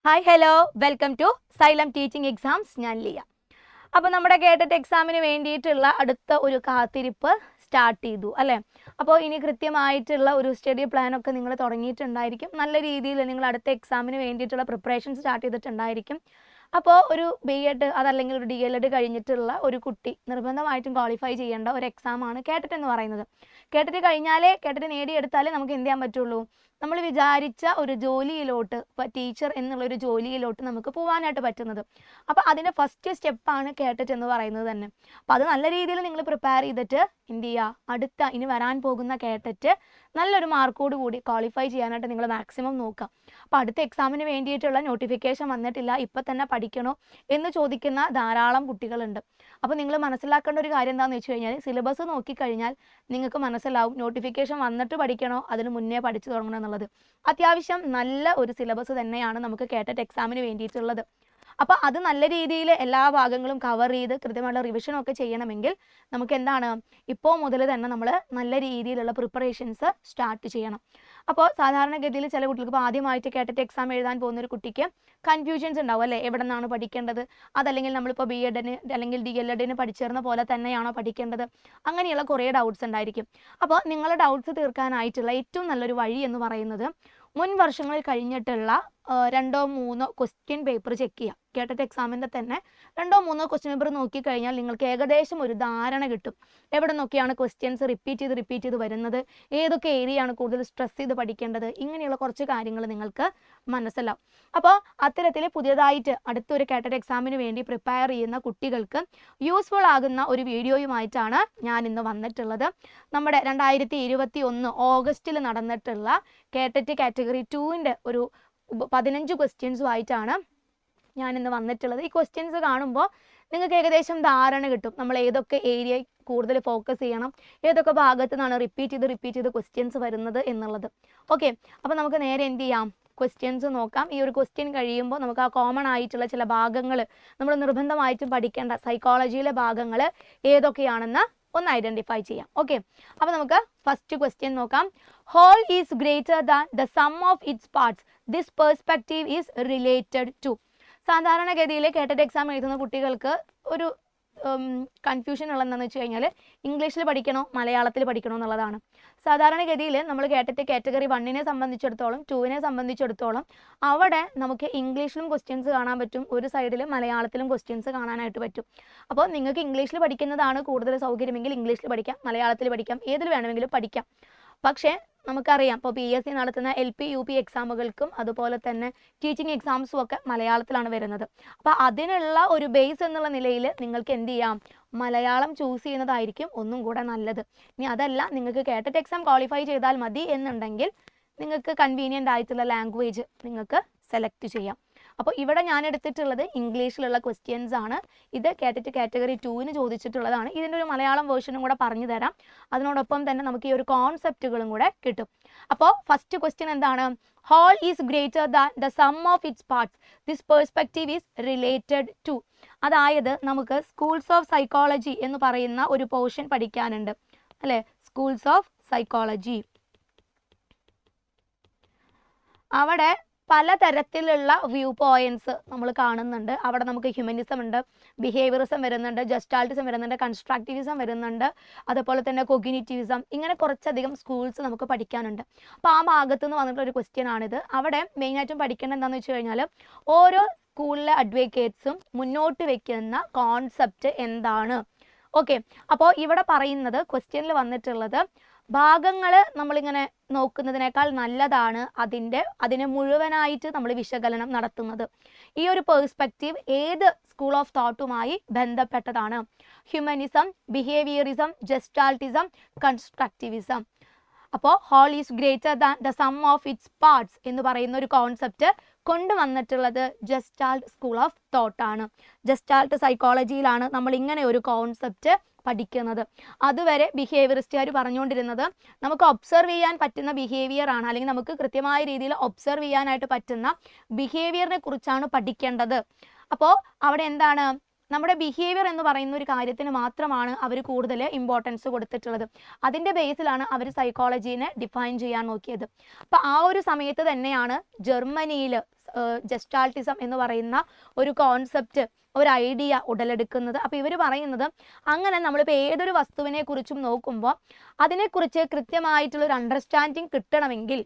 Hi hello welcome to Xylem teaching exams. ഞാൻ ലിയ. അപ്പോൾ നമ്മുടെ കേട്ടറ്റ് എക്സാമിന് വേണ്ടിയിട്ടുള്ള അടുത്ത ഒരു കാത്തിരിപ്പ് സ്റ്റാർട്ട് ചെയ്തു അല്ലേ. അപ്പോൾ ഇനി കൃത്യമായിട്ടുള്ള ഒരു സ്റ്റഡി പ്ലാനൊക്കെ നിങ്ങൾ തുടങ്ങിയിട്ടുണ്ടായിരിക്കും. നല്ല രീതിയിൽ നിങ്ങൾ അടുത്ത എക്സാമിന് വേണ്ടിയിട്ടുള്ള പ്രിപ്പറേഷൻ സ്റ്റാർട്ട് ചെയ്തിട്ടുണ്ടായിരിക്കും. അപ്പോൾ ഒരു BEd അതല്ലെങ്കിൽ ഒരു DLEd കഴിഞ്ഞിട്ടുള്ള ഒരു കുട്ടി നിർബന്ധമായിട്ടും ക്വാളിഫൈ ചെയ്യേണ്ട ഒരു എക്സാമാണ് കേട്ടറ്റ് എന്ന് പറയുന്നത്. കേട്ടറ്റ് കഴിഞ്ഞാലേ കേട്ടറ്റ് നേടിയെടുത്താലേ നമുക്ക് എന്ത് ചെയ്യാൻ പറ്റുള്ളൂ, നമ്മൾ വിചാരിച്ച ഒരു ജോലിയിലോട്ട്, ഇപ്പോൾ ടീച്ചർ എന്നുള്ളൊരു ജോലിയിലോട്ട് നമുക്ക് പോകാനായിട്ട് പറ്റുന്നത്. അപ്പോൾ അതിൻ്റെ ഫസ്റ്റ് സ്റ്റെപ്പാണ് കേട്ടറ്റ് എന്ന് പറയുന്നത് തന്നെ. അപ്പോൾ അത് നല്ല രീതിയിൽ നിങ്ങൾ പ്രിപ്പയർ ചെയ്തിട്ട് എന്ത് ചെയ്യുക, ഇനി വരാൻ പോകുന്ന കേട്ടറ്റ് നല്ലൊരു മാർക്കോട് കൂടി ക്വാളിഫൈ ചെയ്യാനായിട്ട് നിങ്ങൾ മാക്സിമം നോക്കുക. അപ്പോൾ അടുത്ത എക്സാമിന് വേണ്ടിയിട്ടുള്ള നോട്ടിഫിക്കേഷൻ വന്നിട്ടില്ല, ഇപ്പം തന്നെ പഠിക്കണോ എന്ന് ചോദിക്കുന്ന ധാരാളം കുട്ടികളുണ്ട്. അപ്പോൾ നിങ്ങൾ മനസ്സിലാക്കേണ്ട ഒരു കാര്യം എന്താണെന്ന് വെച്ച് കഴിഞ്ഞാൽ, സിലബസ് നോക്കിക്കഴിഞ്ഞാൽ നിങ്ങൾക്ക് മനസ്സിലാവും നോട്ടിഫിക്കേഷൻ വന്നിട്ട് പഠിക്കണോ അതിന് മുന്നേ പഠിച്ചു തുടങ്ങണം എന്നുള്ളത്. അത്യാവശ്യം നല്ല ഒരു സിലബസ് തന്നെയാണ് നമുക്ക് കേട്ടറ്റ് എക്സാമിന് വേണ്ടിയിട്ടുള്ളത്. അപ്പോൾ അത് നല്ല രീതിയിൽ എല്ലാ ഭാഗങ്ങളും കവർ ചെയ്ത് കൃത്യമായിട്ടുള്ള റിവിഷനൊക്കെ ചെയ്യണമെങ്കിൽ നമുക്ക് എന്താണ്, ഇപ്പോൾ മുതൽ തന്നെ നമ്മൾ നല്ല രീതിയിലുള്ള പ്രിപ്പറേഷൻസ് സ്റ്റാർട്ട് ചെയ്യണം. അപ്പോൾ സാധാരണഗതിയിൽ ചില കുട്ടികൾക്ക് ഇപ്പോൾ ആദ്യമായിട്ട് കേട്ടറ്റ് എക്സാം എഴുതാൻ പോകുന്ന ഒരു കുട്ടിക്ക് കൺഫ്യൂഷൻസ് ഉണ്ടാവും അല്ലേ, എവിടെ നിന്നാണ് പഠിക്കേണ്ടത്, അതല്ലെങ്കിൽ നമ്മളിപ്പോൾ BEdന് അല്ലെങ്കിൽ DLEdന് പഠിച്ചിരുന്ന പോലെ തന്നെയാണോ പഠിക്കേണ്ടത്, അങ്ങനെയുള്ള കുറേ ഡൗട്ട്സ് ഉണ്ടായിരിക്കും. അപ്പോൾ നിങ്ങളുടെ ഡൗട്ട്സ് തീർക്കാനായിട്ടുള്ള ഏറ്റവും നല്ലൊരു വഴി എന്ന് പറയുന്നത് മുൻ വർഷങ്ങളിൽ കഴിഞ്ഞിട്ടുള്ള 2-3 ക്വസ്റ്റ്യൻ പേപ്പർ ചെക്ക് ചെയ്യുക. കേട്ടറ്റ് എക്സാമിൻ്റെ തന്നെ 2-3 ക്വസ്റ്റ്യൻ പേപ്പർ നോക്കിക്കഴിഞ്ഞാൽ നിങ്ങൾക്ക് ഏകദേശം ഒരു ധാരണ കിട്ടും, എവിടെ നോക്കിയാണ് ക്വസ്റ്റ്യൻസ് റിപ്പീറ്റ് ചെയ്ത് വരുന്നത്, ഏതൊക്കെ ഏരിയയാണ് കൂടുതൽ സ്ട്രെസ് ചെയ്ത് പഠിക്കേണ്ടത്, ഇങ്ങനെയുള്ള കുറച്ച് കാര്യങ്ങൾ നിങ്ങൾക്ക് മനസ്സിലാവും. അപ്പോൾ അത്തരത്തിൽ പുതിയതായിട്ട് അടുത്തൊരു കേട്ടറ്റ് എക്സാമിന് വേണ്ടി പ്രിപ്പയർ ചെയ്യുന്ന കുട്ടികൾക്ക് യൂസ്ഫുൾ ആകുന്ന ഒരു വീഡിയോയുമായിട്ടാണ് ഞാൻ ഇന്ന് വന്നിട്ടുള്ളത്. നമ്മുടെ 2021 ഓഗസ്റ്റിൽ നടന്നിട്ടുള്ള കേട്ടറ്റ് കാറ്റഗറി 2ൻ്റെ ഒരു 15 ക്വസ്റ്റ്യൻസുമായിട്ടാണ് ഞാനിന്ന് വന്നിട്ടുള്ളത്. ഈ ക്വസ്റ്റ്യൻസ് കാണുമ്പോൾ നിങ്ങൾക്ക് ഏകദേശം ധാരണ കിട്ടും നമ്മൾ ഏതൊക്കെ ഏരിയ കൂടുതൽ ഫോക്കസ് ചെയ്യണം, ഏതൊക്കെ ഭാഗത്തു നിന്നാണ് റിപ്പീറ്റ് ചെയ്ത് ക്വസ്റ്റ്യൻസ് വരുന്നത് എന്നുള്ളത്. ഓക്കെ, അപ്പോൾ നമുക്ക് നേരെ എന്ത് ചെയ്യാം, ക്വസ്റ്റ്യൻസ് നോക്കാം. ഈ ഒരു ക്വസ്റ്റ്യൻ കഴിയുമ്പോൾ നമുക്ക് ആ കോമൺ ആയിട്ടുള്ള ചില ഭാഗങ്ങൾ നമ്മൾ നിർബന്ധമായിട്ടും പഠിക്കേണ്ട സൈക്കോളജിയിലെ ഭാഗങ്ങൾ ഏതൊക്കെയാണെന്ന് ഒന്ന് ഐഡൻറ്റിഫൈ ചെയ്യാം. ഓക്കെ, അപ്പോൾ നമുക്ക് ഫസ്റ്റ് ക്വസ്റ്റ്യൻ നോക്കാം. Whole is greater than the sum of its parts, this perspective is related to. സാധാരണഗതിയിൽ കേട്ടറ്റ് എക്സാം എഴുതുന്ന കുട്ടികൾക്ക് ഒരു കൺഫ്യൂഷൻ ഉള്ളതെന്ന് വെച്ച് കഴിഞ്ഞാൽ ഇംഗ്ലീഷിൽ പഠിക്കണോ മലയാളത്തിൽ പഠിക്കണോ എന്നുള്ളതാണ്. സാധാരണഗതിയിൽ നമ്മൾ കേട്ടറ്റ് കാറ്റഗറി 1നെ സംബന്ധിച്ചിടത്തോളം 2നെ സംബന്ധിച്ചിടത്തോളം അവിടെ നമുക്ക് ഇംഗ്ലീഷിലും ക്വസ്റ്റ്യൻസ് കാണാൻ പറ്റും, ഒരു സൈഡിൽ മലയാളത്തിലും ക്വസ്റ്റ്യൻസ് കാണാനായിട്ട് പറ്റും. അപ്പോൾ നിങ്ങൾക്ക് ഇംഗ്ലീഷിൽ പഠിക്കുന്നതാണ് കൂടുതൽ സൗകര്യമെങ്കിൽ ഇംഗ്ലീഷിൽ പഠിക്കാം, മലയാളത്തിൽ പഠിക്കാം, ഏതിൽ വേണമെങ്കിലും പഠിക്കാം. പക്ഷേ നമുക്കറിയാം ഇപ്പോൾ PSC നടത്തുന്ന LP UP എക്സാമുകൾക്കും അതുപോലെ തന്നെ ടീച്ചിങ് എക്സാംസും ഒക്കെ മലയാളത്തിലാണ് വരുന്നത്. അപ്പോൾ അതിനുള്ള ഒരു ബേസ് എന്നുള്ള നിലയിൽ നിങ്ങൾക്ക് എന്ത് ചെയ്യാം, മലയാളം ചൂസ് ചെയ്യുന്നതായിരിക്കും ഒന്നും കൂടെ നല്ലത്. ഇനി അതല്ല നിങ്ങൾക്ക് കേട്ടറ്റ് എക്സാം ക്വാളിഫൈ ചെയ്താൽ മതി എന്നുണ്ടെങ്കിൽ നിങ്ങൾക്ക് കൺവീനിയൻ്റ് ആയിട്ടുള്ള ലാംഗ്വേജ് നിങ്ങൾക്ക് സെലക്ട് ചെയ്യാം. അപ്പോൾ ഇവിടെ ഞാൻ എടുത്തിട്ടുള്ളത് ഇംഗ്ലീഷിലുള്ള ക്വസ്റ്റ്യൻസ് ആണ്. ഇത് കേട്ടറ്റ് കാറ്റഗറി 2ന് ചോദിച്ചിട്ടുള്ളതാണ്. ഇതിൻ്റെ ഒരു മലയാളം വേർഷനും കൂടെ പറഞ്ഞു തരാം. അതിനോടൊപ്പം തന്നെ നമുക്ക് ഈ ഒരു കോൺസെപ്റ്റുകളും കൂടെ കിട്ടും. അപ്പോൾ ഫസ്റ്റ് ക്വസ്റ്റ്യൻ എന്താണ്, whole is greater than the sum of its parts, this perspective is related to. അതായത് നമുക്ക് സ്കൂൾസ് ഓഫ് സൈക്കോളജി എന്ന് പറയുന്ന ഒരു പോർഷൻ പഠിക്കാനുണ്ട് അല്ലേ. സ്കൂൾസ് ഓഫ് സൈക്കോളജി, അവിടെ പലതരത്തിലുള്ള വ്യൂ പോയിന്റ്സ് നമ്മൾ കാണുന്നുണ്ട്. അവിടെ നമുക്ക് ഹ്യൂമനിസം ഉണ്ട്, ബിഹേവിയറിസം വരുന്നുണ്ട്, ജസ്റ്റാൾട്ടിസം വരുന്നുണ്ട്, കൺസ്ട്രക്റ്റിവിസം വരുന്നുണ്ട്, അതുപോലെ തന്നെ കൊഗ്നിറ്റിവിസം, ഇങ്ങനെ കുറച്ചധികം സ്കൂൾസ് നമുക്ക് പഠിക്കാനുണ്ട്. അപ്പോൾ ആ ഭാഗത്തു നിന്ന് വന്നിട്ടുള്ള ഒരു ക്വസ്റ്റ്യൻ ആണിത്. അവിടെ മെയിനായിട്ടും പഠിക്കേണ്ടത് എന്താണെന്ന് വെച്ച് കഴിഞ്ഞാൽ ഓരോ സ്കൂളിലെ അഡ്വക്കേറ്റ്സും മുന്നോട്ട് വെക്കുന്ന കോൺസെപ്റ്റ് എന്താണ്. ഓക്കെ, അപ്പോൾ ഇവിടെ പറയുന്നത് ക്വസ്റ്റ്യനിൽ വന്നിട്ടുള്ളത് ഭാഗങ്ങൾ നമ്മളിങ്ങനെ നോക്കുന്നതിനേക്കാൾ നല്ലതാണ് അതിനെ മുഴുവനായിട്ട് നമ്മൾ വിശകലനം നടത്തുന്നത്. ഈ ഒരു പെർസ്പെക്റ്റീവ് ഏത് സ്കൂൾ ഓഫ് തോട്ടുമായി ബന്ധപ്പെട്ടതാണ്? Humanism, behaviourism, gestaltism, constructivism. അപ്പോൾ whole is greater than the sum of its parts എന്ന് പറയുന്ന ഒരു കോൺസെപ്റ്റ് കൊണ്ടുവന്നിട്ടുള്ളത് ജസ്റ്റാൾട്ട് സ്കൂൾ ഓഫ് തോട്ടാണ്. ജസ്റ്റാൾട്ട് സൈക്കോളജിയിലാണ് നമ്മൾ ഇങ്ങനെ ഒരു കോൺസെപ്റ്റ് പഠിക്കുന്നത്. അതുവരെ ബിഹേവിയറിസ്റ്റുകാർ പറഞ്ഞുകൊണ്ടിരുന്നത് നമുക്ക് ഒബ്സർവ് ചെയ്യാൻ പറ്റുന്ന ബിഹേവിയർ ആണ്, അല്ലെങ്കിൽ നമുക്ക് കൃത്യമായ രീതിയിൽ ഒബ്സർവ് ചെയ്യാനായിട്ട് പറ്റുന്ന ബിഹേവിയറിനെ കുറിച്ചാണ് പഠിക്കേണ്ടത്. അപ്പോൾ അവിടെ എന്താണ്, നമ്മുടെ ബിഹേവിയർ എന്ന് പറയുന്ന ഒരു കാര്യത്തിന് മാത്രമാണ് അവർ കൂടുതൽ ഇമ്പോർട്ടൻസ് കൊടുത്തിട്ടുള്ളത്. അതിൻ്റെ ബേസിലാണ് അവർ സൈക്കോളജീനെ ഡിഫൈൻ ചെയ്യാൻ നോക്കിയത്. അപ്പോൾ ആ ഒരു സമയത്ത് തന്നെയാണ് ജർമ്മനിയിൽ ജസ്റ്റാൾട്ടിസം എന്ന് പറയുന്ന ഒരു കോൺസെപ്റ്റ്, ഒരു ഐഡിയ ഉടലെടുക്കുന്നത്. അപ്പോൾ ഇവർ പറയുന്നത് അങ്ങനെ നമ്മളിപ്പോൾ ഏതൊരു വസ്തുവിനെ കുറിച്ചും നോക്കുമ്പോൾ അതിനെക്കുറിച്ച് കൃത്യമായിട്ടുള്ളൊരു അണ്ടർസ്റ്റാൻഡിങ് കിട്ടണമെങ്കിൽ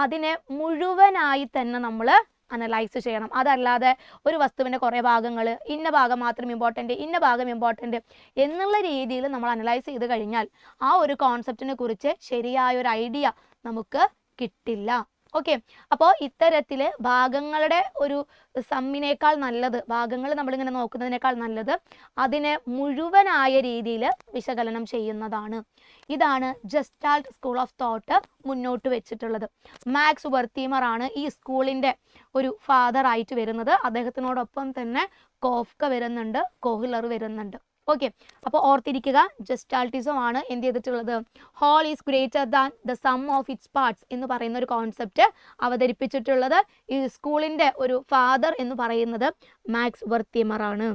അതിനെ മുഴുവനായി തന്നെ നമ്മൾ അനലൈസ് ചെയ്യണം. അതല്ലാതെ ഒരു വസ്തുവിൻ്റെ കുറേ ഭാഗങ്ങൾ, ഇന്ന ഭാഗം മാത്രം ഇമ്പോർട്ടൻ്റ്, ഇന്ന ഭാഗം ഇമ്പോർട്ടൻ്റ് എന്നുള്ള രീതിയിൽ നമ്മൾ അനലൈസ് ചെയ്ത് കഴിഞ്ഞാൽ ആ ഒരു കോൺസെപ്റ്റിനെ കുറിച്ച് ശരിയായൊരു ഐഡിയ നമുക്ക് കിട്ടില്ല. ഓക്കെ, അപ്പോൾ ഇത്തരത്തിൽ ഭാഗങ്ങളുടെ ഒരു സമ്മിനേക്കാൾ നല്ലത്, ഭാഗങ്ങൾ നമ്മളിങ്ങനെ നോക്കുന്നതിനേക്കാൾ നല്ലത് അതിനെ മുഴുവനായ രീതിയിൽ വിശകലനം ചെയ്യുന്നതാണ്. ഇതാണ് ജസ്റ്റാൾട്ട് സ്കൂൾ ഓഫ് തോട്ട് മുന്നോട്ട് വെച്ചിട്ടുള്ളത്. മാക്സ് വെർത്തീമർ ആണ് ഈ സ്കൂളിൻ്റെ ഒരു ഫാദർ ആയിട്ട് വരുന്നത്. അദ്ദേഹത്തിനോടൊപ്പം തന്നെ കോഫ്ക വരുന്നുണ്ട്, കോഹ്ലർ വരുന്നുണ്ട്. ഓക്കെ, അപ്പോൾ ഓർത്തിരിക്കുക, ജസ്റ്റാൾട്ടിസം ആണ് എന്ത് ചെയ്തിട്ടുള്ളത്, whole is greater than the sum of its parts എന്ന് പറയുന്ന ഒരു കോൺസെപ്റ്റ് അവതരിപ്പിച്ചിട്ടുള്ളത്. ഈ സ്കൂളിൻ്റെ ഒരു ഫാദർ എന്ന് പറയുന്നത് മാക്സ് വെർത്തീമർ ആണ്.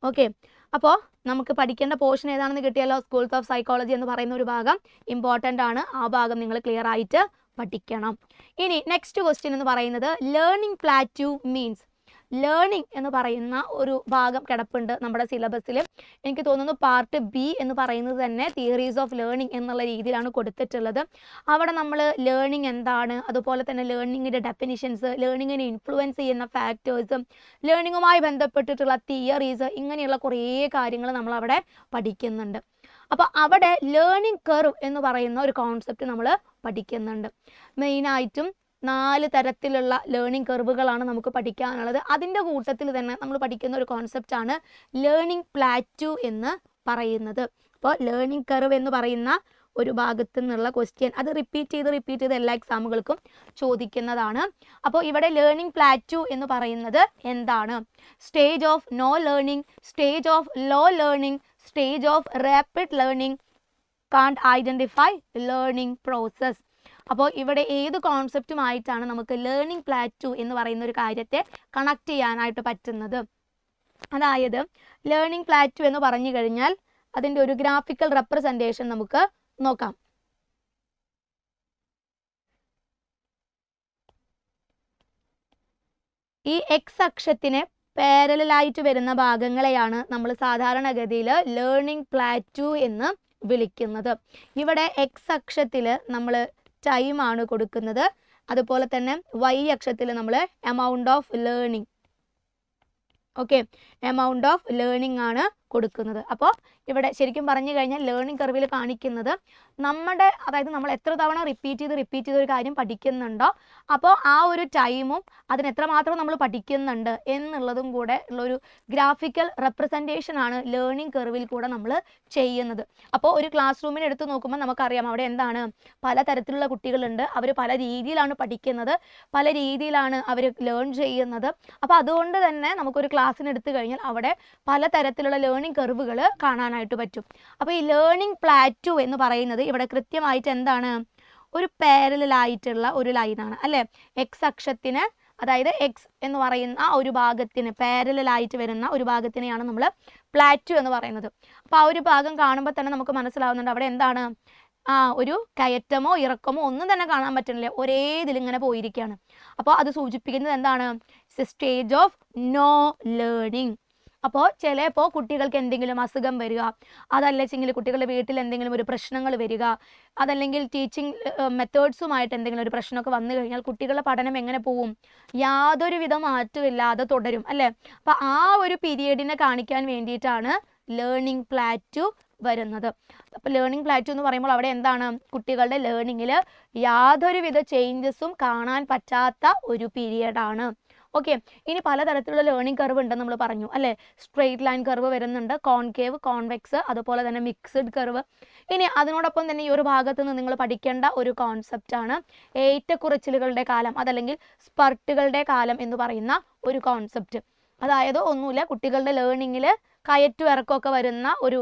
ഓക്കെ, അപ്പോൾ നമുക്ക് പഠിക്കേണ്ട പോർഷൻ ഏതാണെന്ന് കിട്ടിയല്ലോ. സ്കൂൾസ് ഓഫ് സൈക്കോളജി എന്ന് പറയുന്ന ഒരു ഭാഗം ഇമ്പോർട്ടൻ്റ് ആണ്. ആ ഭാഗം നിങ്ങൾ ക്ലിയർ ആയിട്ട് പഠിക്കണം. ഇനി നെക്സ്റ്റ് ക്വസ്റ്റ്യൻ എന്ന് പറയുന്നത് ലേണിംഗ് പ്ലാറ്റ്യൂ മീൻസ്. ലേണിംഗ് എന്ന് പറയുന്ന ഒരു ഭാഗം കിടപ്പുണ്ട് നമ്മുടെ സിലബസിൽ. എനിക്ക് തോന്നുന്നു പാർട്ട് ബി എന്ന് പറയുന്നത് തന്നെ തിയറീസ് ഓഫ് ലേണിംഗ് എന്നുള്ള രീതിയിലാണ് കൊടുത്തിട്ടുള്ളത്. അവിടെ നമ്മൾ ലേണിംഗ് എന്താണ്, അതുപോലെ തന്നെ ലേണിങ്ങിൻ്റെ ഡെഫിനിഷൻസ്, ലേണിങ്ങിനെ ഇൻഫ്ലുവൻസ് ചെയ്യുന്ന ഫാക്ടേഴ്സും, ലേണിങ്ങുമായി ബന്ധപ്പെട്ടിട്ടുള്ള തിയറീസ്, ഇങ്ങനെയുള്ള കുറേ കാര്യങ്ങൾ നമ്മളവിടെ പഠിക്കുന്നുണ്ട്. അപ്പോൾ അവിടെ ലേണിംഗ് കർവ് എന്ന് പറയുന്ന ഒരു കോൺസെപ്റ്റ് നമ്മൾ പഠിക്കുന്നുണ്ട്. മെയിനായിട്ടും 4 തരത്തിലുള്ള ലേണിംഗ് കർവുകളാണ് നമുക്ക് പഠിക്കാനുള്ളത്. അതിൻ്റെ കൂട്ടത്തിൽ തന്നെ നമ്മൾ പഠിക്കുന്ന ഒരു കോൺസെപ്റ്റാണ് ലേണിംഗ് പ്ലാറ്റ്യൂ എന്ന് പറയുന്നത്. അപ്പോൾ ലേണിംഗ് കർവ് എന്ന് പറയുന്ന ഒരു ഭാഗത്തു നിന്നുള്ള ക്വസ്റ്റ്യൻ അത് റിപ്പീറ്റ് ചെയ്ത് എല്ലാ എക്സാമുകൾക്കും ചോദിക്കുന്നതാണ്. അപ്പോൾ ഇവിടെ ലേണിംഗ് പ്ലാറ്റ്യൂ എന്ന് പറയുന്നത് എന്താണ്? Stage of no learning, stage of low learning, stage of rapid learning, can't identify learning process. അപ്പോൾ ഇവിടെ ഏത് കോൺസെപ്റ്റുമായിട്ടാണ് നമുക്ക് ലേണിംഗ് പ്ലാറ്റ്യൂ എന്ന് പറയുന്ന ഒരു കാര്യത്തെ കണക്ട് ചെയ്യാനായിട്ട് പറ്റുന്നത്? അതായത് ലേണിംഗ് പ്ലാറ്റ്യൂ എന്ന് പറഞ്ഞു കഴിഞ്ഞാൽ അതിൻ്റെ ഒരു ഗ്രാഫിക്കൽ റെപ്രസെൻറ്റേഷൻ നമുക്ക് നോക്കാം. ഈ എക്സ് അക്ഷത്തിന് പാരലലായിട്ട് വരുന്ന ഭാഗങ്ങളെയാണ് നമ്മൾ സാധാരണഗതിയിൽ ലേണിംഗ് പ്ലാറ്റ്യൂ എന്ന് വിളിക്കുന്നത്. ഇവിടെ എക്സ് അക്ഷത്തിൽ നമ്മൾ ടൈമാണ് കൊടുക്കുന്നത്, അതുപോലെ തന്നെ വൈ അക്ഷത്തിൽ നമ്മൾ amount of learning, okay, amount of learning ആണ് കൊടുക്കുന്നത്. അപ്പോൾ ഇവിടെ ശരിക്കും പറഞ്ഞു കഴിഞ്ഞാൽ ലേണിംഗ് കർവിൽ കാണിക്കുന്നത് നമ്മുടെ, അതായത് നമ്മൾ എത്ര തവണ റിപ്പീറ്റ് ചെയ്ത് ഒരു കാര്യം പഠിക്കുന്നുണ്ടോ അപ്പോൾ ആ ഒരു ടൈമും അതിന് എത്രമാത്രം നമ്മൾ പഠിക്കുന്നുണ്ട് എന്നുള്ളതും കൂടെ ഉള്ളൊരു ഗ്രാഫിക്കൽ റെപ്രസെൻറ്റേഷൻ ആണ് ലേണിംഗ് കർവിൽ കൂടെ നമ്മൾ ചെയ്യുന്നത്. അപ്പോൾ ഒരു ക്ലാസ് റൂമിനെ എടുത്ത് നോക്കുമ്പോൾ നമുക്കറിയാം അവിടെ എന്താണ്, പലതരത്തിലുള്ള കുട്ടികളുണ്ട്, അവർ പല രീതിയിലാണ് പഠിക്കുന്നത്, പല രീതിയിലാണ് അവർ ലേൺ ചെയ്യുന്നത്. അപ്പോൾ അതുകൊണ്ട് തന്നെ നമുക്കൊരു ക്ലാസ്സിന് എടുത്തു കഴിഞ്ഞാൽ അവിടെ പലതരത്തിലുള്ള ലേണിംഗ് കർവുകൾ കാണാനായിട്ട് പറ്റും. അപ്പോൾ ഈ ലേണിംഗ് പ്ലാറ്റ്യൂ എന്ന് പറയുന്നത് ഇവിടെ കൃത്യമായിട്ട് എന്താണ്, ഒരു പാരലലായിട്ടുള്ള ഒരു ലൈനാണ് അല്ലേ. എക്സ് അക്ഷത്തിന്, അതായത് എക്സ് എന്ന് പറയുന്ന ആ ഒരു ഭാഗത്തിന് പാരലലായിട്ട് വരുന്ന ഒരു ഭാഗത്തിനെയാണ് നമ്മൾ പ്ലാറ്റ്യൂ എന്ന് പറയുന്നത്. അപ്പോൾ ആ ഒരു ഭാഗം കാണുമ്പോൾ തന്നെ നമുക്ക് മനസ്സിലാവുന്നുണ്ട് അവിടെ എന്താണ്, ഒരു കയറ്റമോ ഇറക്കമോ ഒന്നും തന്നെ കാണാൻ പറ്റുന്നില്ല, ഒരേ ഇതിലിങ്ങനെ പോയിരിക്കുകയാണ്. അപ്പോൾ അത് സൂചിപ്പിക്കുന്നത് എന്താണ്, സ്റ്റേജ് ഓഫ് നോ ലേണിംഗ്. അപ്പോൾ ചിലപ്പോൾ കുട്ടികൾക്ക് എന്തെങ്കിലും അസുഖം വരിക, അതല്ലെങ്കിൽ കുട്ടികളുടെ വീട്ടിൽ എന്തെങ്കിലും ഒരു പ്രശ്നങ്ങൾ വരിക, അതല്ലെങ്കിൽ ടീച്ചിങ് മെത്തേഡ്സുമായിട്ട് എന്തെങ്കിലും ഒരു പ്രശ്നമൊക്കെ വന്നു കഴിഞ്ഞാൽ കുട്ടികളുടെ പഠനം എങ്ങനെ പോവും, യാതൊരുവിധ മാറ്റമില്ലാതെ തുടരും അല്ലേ. അപ്പോൾ ആ ഒരു പീരീഡിനെ കാണിക്കാൻ വേണ്ടിയിട്ടാണ് ലേണിംഗ് പ്ലാറ്റ്യൂ വരുന്നത്. അപ്പോൾ ലേണിംഗ് പ്ലാറ്റ്യൂ എന്ന് പറയുമ്പോൾ അവിടെ എന്താണ്, കുട്ടികളുടെ ലേണിങ്ങിൽ യാതൊരുവിധ ചേഞ്ചസും കാണാൻ പറ്റാത്ത ഒരു പീരിയഡാണ്. ഓക്കെ, ഇനി പലതരത്തിലുള്ള ലേണിംഗ് കർവ് ഉണ്ടെന്ന് നമ്മൾ പറഞ്ഞു അല്ലേ. സ്ട്രെയിറ്റ് ലൈൻ കർവ് വരുന്നുണ്ട്, കോൺകേവ്, കോൺവെക്സ്, അതുപോലെ തന്നെ മിക്സ്ഡ് കർവ്. ഇനി അതിനോടൊപ്പം തന്നെ ഈ ഒരു ഭാഗത്ത് നിന്ന് നിങ്ങൾ പഠിക്കേണ്ട ഒരു കോൺസെപ്റ്റാണ് ഏറ്റക്കുറച്ചിലുകളുടെ കാലം, അതല്ലെങ്കിൽ സ്പർട്ടുകളുടെ കാലം എന്ന് പറയുന്ന ഒരു കോൺസെപ്റ്റ്. അതായത് ഒന്നുമില്ല, കുട്ടികളുടെ ലേണിങ്ങിൽ കയറ്റു ഇറക്കമൊക്കെ വരുന്ന ഒരു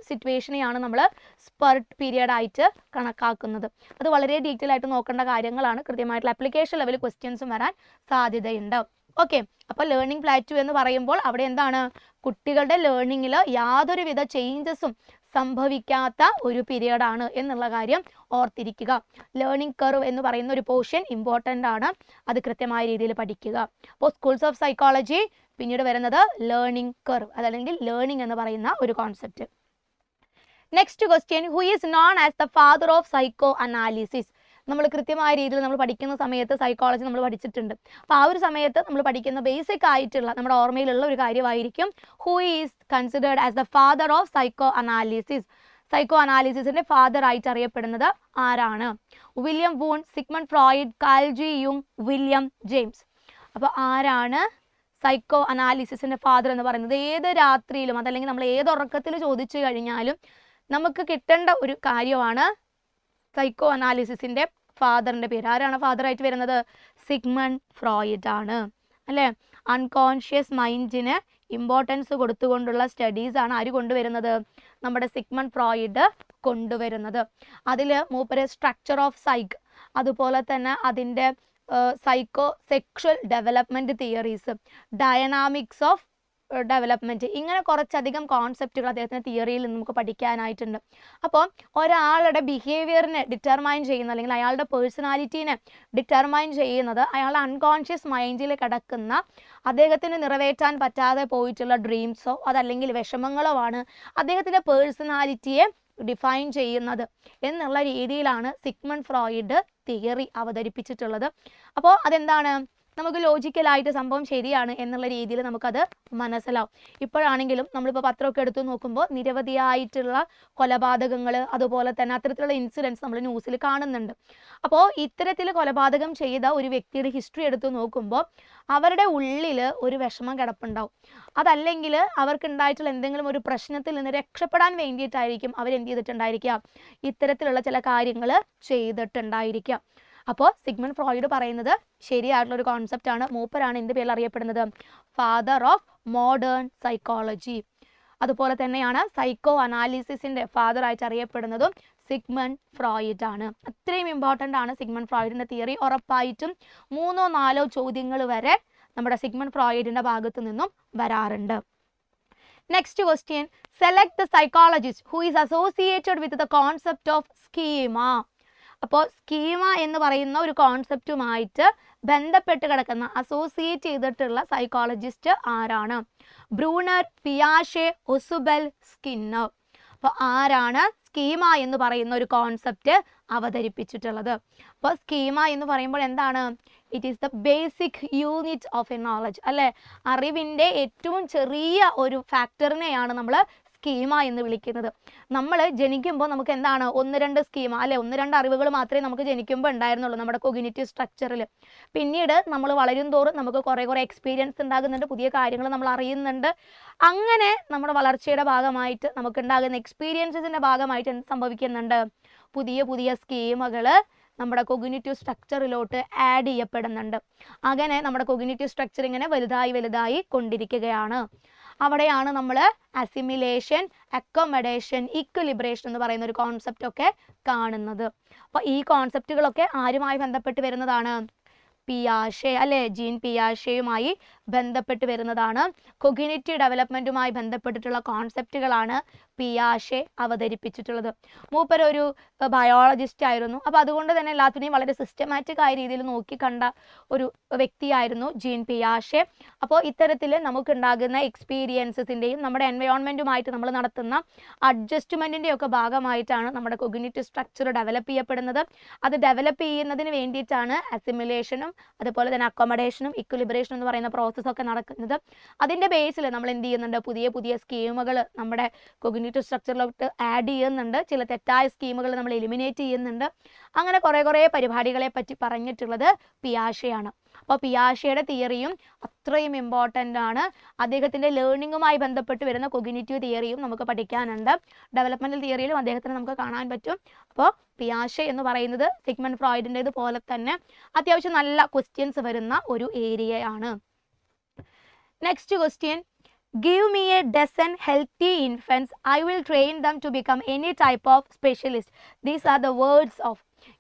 സിറ്റുവേഷനെയാണ് നമ്മൾ സ്പർട്ട് പീരിയഡ് ആയിട്ട് കണക്കാക്കുന്നത്. അത് വളരെ ഡീറ്റെയിൽ ആയിട്ട് നോക്കേണ്ട കാര്യങ്ങളാണ്. കൃത്യമായിട്ടുള്ള ആപ്ലിക്കേഷൻ ലെവൽ ക്വസ്റ്റ്യൻസും വരാൻ സാധ്യതയുണ്ട്. ഓക്കെ, അപ്പോൾ ലേണിംഗ് പ്ലാറ്റ്യൂ എന്ന് പറയുമ്പോൾ അവിടെ എന്താണ്, കുട്ടികളുടെ ലേണിങ്ങിൽ യാതൊരുവിധ ചേഞ്ചസും സംഭവിക്കാത്ത ഒരു പീരിയഡാണ് എന്നുള്ള കാര്യം ഓർത്തിരിക്കുക. ലേണിംഗ് കർവ് എന്ന് പറയുന്ന ഒരു പോർഷൻ ഇമ്പോർട്ടൻ്റ് ആണ്, അത് കൃത്യമായ രീതിയിൽ പഠിക്കുക. അപ്പോൾ സ്കൂൾസ് ഓഫ് സൈക്കോളജി പിന്നീട് വരുന്നത് ലേണിംഗ് കർവ്, അതല്ലെങ്കിൽ ലേണിംഗ് എന്ന് പറയുന്ന ഒരു concept. Next question, who is known as the father of psycho analysis. നമ്മൾ കൃത്യമായ രീതിയിൽ നമ്മൾ പഠിക്കുന്ന സമയത്ത് സൈക്കോളജി നമ്മൾ പഠിച്ചിട്ടുണ്ട്. അപ്പോൾ ആ ഒരു സമയത്ത് നമ്മൾ പഠിക്കുന്ന ബേസിക് ആയിട്ടുള്ള നമ്മുടെ ഓർമ്മയിലുള്ള ഒരു കാര്യമായിരിക്കും who is considered as the father of psycho analysis. Psycho അനാലിസിസിന്റെ ഫാദർ ആയിട്ട് അറിയപ്പെടുന്നത് ആരാണ്? William Wundt, Sigmund Freud, Carl G യുങ്, വില്യം ജെയിംസ്. അപ്പോൾ ആരാണ് സൈക്കോ അനാലിസിസിന്റെ ഫാദർ എന്ന് പറയുന്നത്? ഏത് രാത്രിയിലും അതല്ലെങ്കിൽ നമ്മൾ ഏത് ഉറക്കത്തിൽ ചോദിച്ചു കഴിഞ്ഞാലും നമുക്ക് കിട്ടേണ്ട ഒരു കാര്യമാണ് സൈക്കോ അനാലിസിസിന്റെ ഫാദറിന്റെ പേര്. ആരാണ് ഫാദർ ആയിട്ട് വരുന്നത്? സിഗ്മണ്ട് ഫ്രോയിഡ് ആണ് അല്ലേ. അൺകോൺഷ്യസ് മൈൻഡിന് ഇമ്പോർട്ടൻസ് കൊടുത്തുകൊണ്ടുള്ള സ്റ്റഡീസ് ആണ് ആര് കൊണ്ടുവരുന്നത്? നമ്മുടെ സിഗ്മണ്ട് ഫ്രോയിഡ് കൊണ്ടുവരുന്നത്. അതിൽ മൂപ്പര് സ്ട്രക്ചർ ഓഫ് സൈക്ക്, അതുപോലെ തന്നെ അതിൻ്റെ psycho sexual development theories, dynamics of development, ഇങ്ങനെ കുറച്ചധികം കോൺസെപ്റ്റുകൾ അദ്ദേഹത്തിൻ്റെ തിയറിയിൽ നമുക്ക് പഠിക്കാനായിട്ടുണ്ട്. അപ്പോൾ ഒരാളുടെ ബിഹേവിയറിനെ ഡിറ്റർമൈൻ ചെയ്യുന്ന അല്ലെങ്കിൽ അയാളുടെ പേഴ്സണാലിറ്റീനെ ഡിറ്റർമൈൻ ചെയ്യുന്നത് അയാളുടെ അൺകോൺഷ്യസ് മൈൻഡിൽ കിടക്കുന്ന അദ്ദേഹത്തിന് നിറവേറ്റാൻ പറ്റാതെ പോയിട്ടുള്ള ഡ്രീംസോ അതല്ലെങ്കിൽ വിഷമങ്ങളോ ആണ് അദ്ദേഹത്തിൻ്റെ പേഴ്സണാലിറ്റിയെ ഡിഫൈൻ ചെയ്യുന്നത് എന്നുള്ള രീതിയിലാണ് സിഗ്മണ്ട് ഫ്രോയിഡ് തിയറി അവതരിപ്പിച്ചിട്ടുള്ളത്. അപ്പോൾ അതെന്താണ്, നമുക്ക് ലോജിക്കലായിട്ട് സംഭവം ശരിയാണ് എന്നുള്ള രീതിയിൽ നമുക്കത് മനസ്സിലാവും. ഇപ്പോഴാണെങ്കിലും നമ്മളിപ്പോൾ പത്രമൊക്കെ എടുത്തു നോക്കുമ്പോൾ നിരവധിയായിട്ടുള്ള കൊലപാതകങ്ങൾ, അതുപോലെ തന്നെ അത്തരത്തിലുള്ള ഇൻസിഡൻസ് നമ്മൾ ന്യൂസിൽ കാണുന്നുണ്ട്. അപ്പോൾ ഇത്തരത്തിൽ കൊലപാതകം ചെയ്ത ഒരു വ്യക്തിയുടെ ഹിസ്റ്ററി എടുത്തു നോക്കുമ്പോൾ അവരുടെ ഉള്ളിൽ ഒരു വിഷമം കിടപ്പുണ്ടാവും. അതല്ലെങ്കിൽ അവർക്കുണ്ടായിട്ടുള്ള എന്തെങ്കിലും ഒരു പ്രശ്നത്തിൽ നിന്ന് രക്ഷപ്പെടാൻ വേണ്ടിയിട്ടായിരിക്കും അവരെന്ത് ചെയ്തിട്ടുണ്ടായിരിക്കുക, ഇത്തരത്തിലുള്ള ചില കാര്യങ്ങൾ ചെയ്തിട്ടുണ്ടായിരിക്കുക. അപ്പോൾ സിഗ്മണ്ട് ഫ്രോയിഡ് പറയുന്നത് ശരിയായിട്ടുള്ള ഒരു കോൺസെപ്റ്റാണ്. മൂപ്പരാണ് എന്ത് പേരിൽ അറിയപ്പെടുന്നത്? Father of modern psychology. അതുപോലെ തന്നെയാണ് സൈക്കോ അനാലിസിസിന്റെ ഫാദർ ആയിട്ട് അറിയപ്പെടുന്നതും സിഗ്മണ്ട് ഫ്രോയിഡ് ആണ്. അത്രയും ഇമ്പോർട്ടൻ്റ് ആണ് സിഗ്മണ്ട് ഫ്രോയിഡിന്റെ തിയറി. ഉറപ്പായിട്ടും 3-4 ചോദ്യങ്ങൾ വരെ നമ്മുടെ സിഗ്മണ്ട് ഫ്രോയിഡിന്റെ ഭാഗത്തു നിന്നും വരാറുണ്ട്. Next question, select the psychologist who is associated with the concept of schema. അപ്പോൾ സ്കീമ എന്ന് പറയുന്ന ഒരു കോൺസെപ്റ്റുമായിട്ട് ബന്ധപ്പെട്ട് കിടക്കുന്ന അസോസിയേറ്റ് ചെയ്തിട്ടുള്ള സൈക്കോളജിസ്റ്റ് ആരാണ്? ബ്രൂണർ, പിയാഷെ, ഒസുബെൽ, സ്കിന്നർ. അപ്പോൾ ആരാണ് സ്കീമ എന്ന് പറയുന്ന ഒരു കോൺസെപ്റ്റ് അവതരിപ്പിച്ചിട്ടുള്ളത്? അപ്പോൾ സ്കീമ എന്ന് പറയുമ്പോൾ എന്താണ്? It is the basic unit of A knowledge അല്ലേ. അറിവിൻ്റെ ഏറ്റവും ചെറിയ ഒരു ഫാക്ടറിനെയാണ് നമ്മൾ സ്കീമ എന്ന് വിളിക്കുന്നത്. നമ്മൾ ജനിക്കുമ്പോൾ നമുക്ക് എന്താണ് 1-2 സ്കീമ അല്ലെ, 1-2 അറിവുകൾ മാത്രമേ നമുക്ക് ജനിക്കുമ്പോൾ ഉണ്ടായിരുന്നുള്ളൂ നമ്മുടെ കൊഗ്നിറ്റീവ് സ്ട്രക്ചറിൽ. പിന്നീട് നമ്മൾ വളരും തോറും നമുക്ക് കുറേ എക്സ്പീരിയൻസ് ഉണ്ടാകുന്നുണ്ട്, പുതിയ കാര്യങ്ങൾ നമ്മൾ അറിയുന്നുണ്ട്. അങ്ങനെ നമ്മുടെ വളർച്ചയുടെ ഭാഗമായിട്ട് നമുക്കുണ്ടാകുന്ന എക്സ്പീരിയൻസിൻ്റെ ഭാഗമായിട്ട് എന്ത് സംഭവിക്കുന്നുണ്ട്? പുതിയ സ്കീമുകൾ നമ്മുടെ കൊഗ്നിറ്റീവ് സ്ട്രക്ചറിലോട്ട് ആഡ് ചെയ്യപ്പെടുന്നുണ്ട്. അങ്ങനെ നമ്മുടെ കൊഗ്നിറ്റീവ് സ്ട്രക്ചർ ഇങ്ങനെ വലുതായി കൊണ്ടിരിക്കുകയാണ്. അവിടെയാണ് നമ്മൾ അസിമിലേഷൻ, അക്കോമഡേഷൻ, ഇക്വിലിബ്രേഷൻ എന്ന് പറയുന്ന ഒരു കോൺസെപ്റ്റ് ഒക്കെ കാണുന്നത്. അപ്പോൾ ഈ കോൺസെപ്റ്റുകളൊക്കെ ആരുമായി ബന്ധപ്പെട്ട് വരുന്നതാണ്? പിയാഷെ അല്ലെ, ജീൻ പിയാഷെയുമായി ബന്ധപ്പെട്ട് വരുന്നതാണ്. കൊഗ്നിറ്റീവ് ഡെവലപ്മെൻറ്റുമായി ബന്ധപ്പെട്ടിട്ടുള്ള കോൺസെപ്റ്റുകളാണ് പിയാഷെ അവതരിപ്പിച്ചിട്ടുള്ളത്. മൂപ്പര് ഒരു ബയോളജിസ്റ്റ് ആയിരുന്നു. അപ്പോൾ അതുകൊണ്ട് തന്നെ എല്ലാത്തിനെയും വളരെ സിസ്റ്റമാറ്റിക് ആയ രീതിയിൽ നോക്കി കണ്ട ഒരു വ്യക്തിയായിരുന്നു ജീൻ പിയാഷെ. അപ്പോൾ ഇത്തരത്തിൽ നമുക്കുണ്ടാകുന്ന എക്സ്പീരിയൻസസിൻ്റെയും നമ്മുടെ എൻവയോൺമെൻറ്റുമായിട്ട് നമ്മൾ നടത്തുന്ന അഡ്ജസ്റ്റ്മെൻറ്റിൻ്റെയും ഒക്കെ ഭാഗമായിട്ടാണ് നമ്മുടെ കൊഗ്നിറ്റീവ് സ്ട്രക്ചർ ഡെവലപ്പ് ചെയ്യപ്പെടുന്നത്. അത് ഡെവലപ്പ് ചെയ്യുന്നതിന് വേണ്ടിയിട്ടാണ് അസിമിലേഷനും അതുപോലെ തന്നെ അക്കോമഡേഷനും ഇക്വിലിബ്രേഷനും എന്ന് പറയുന്ന പ്രോസസ്സൊക്കെ നടക്കുന്നത്. അതിൻ്റെ ബേസിൽ നമ്മൾ എന്ത് ചെയ്യുന്നുണ്ട്? പുതിയ സ്കീമുകൾ നമ്മുടെ കൊഗ്നിറ്റീവ് സ്ട്രക്ചറിലോട്ട് ആഡ് ചെയ്യുന്നുണ്ട്. ചില തെറ്റായ സ്കീമുകൾ നമ്മൾ എലിമിനേറ്റ് ചെയ്യുന്നുണ്ട്. അങ്ങനെ കുറേ പരിപാടികളെ പറ്റി പറഞ്ഞിട്ടുള്ളത് പിയാഷെയാണ്. അപ്പോൾ പിയാഷെയുടെ തിയറിയും അത്രയും ഇമ്പോർട്ടൻ്റ് ആണ്. അദ്ദേഹത്തിൻ്റെ ലേണിങ്ങുമായി ബന്ധപ്പെട്ട് വരുന്ന കൊഗ്നിറ്റീവ് തിയറിയും നമുക്ക് പഠിക്കാനുണ്ട്. ഡെവലപ്മെൻറ്റൽ തിയറിയിലും അദ്ദേഹത്തിന് നമുക്ക് കാണാൻ പറ്റും. അപ്പോൾ പിയാഷെ എന്ന് പറയുന്നത് സിഗ്മണ്ട് ഫ്രോയിഡിൻ്റേത് പോലെ തന്നെ അത്യാവശ്യം നല്ല ക്വസ്റ്റ്യൻസ് വരുന്ന ഒരു ഏരിയയാണ്. Next question, give me a dozen healthy infants, I will train them to become any type of specialist. These are the words of.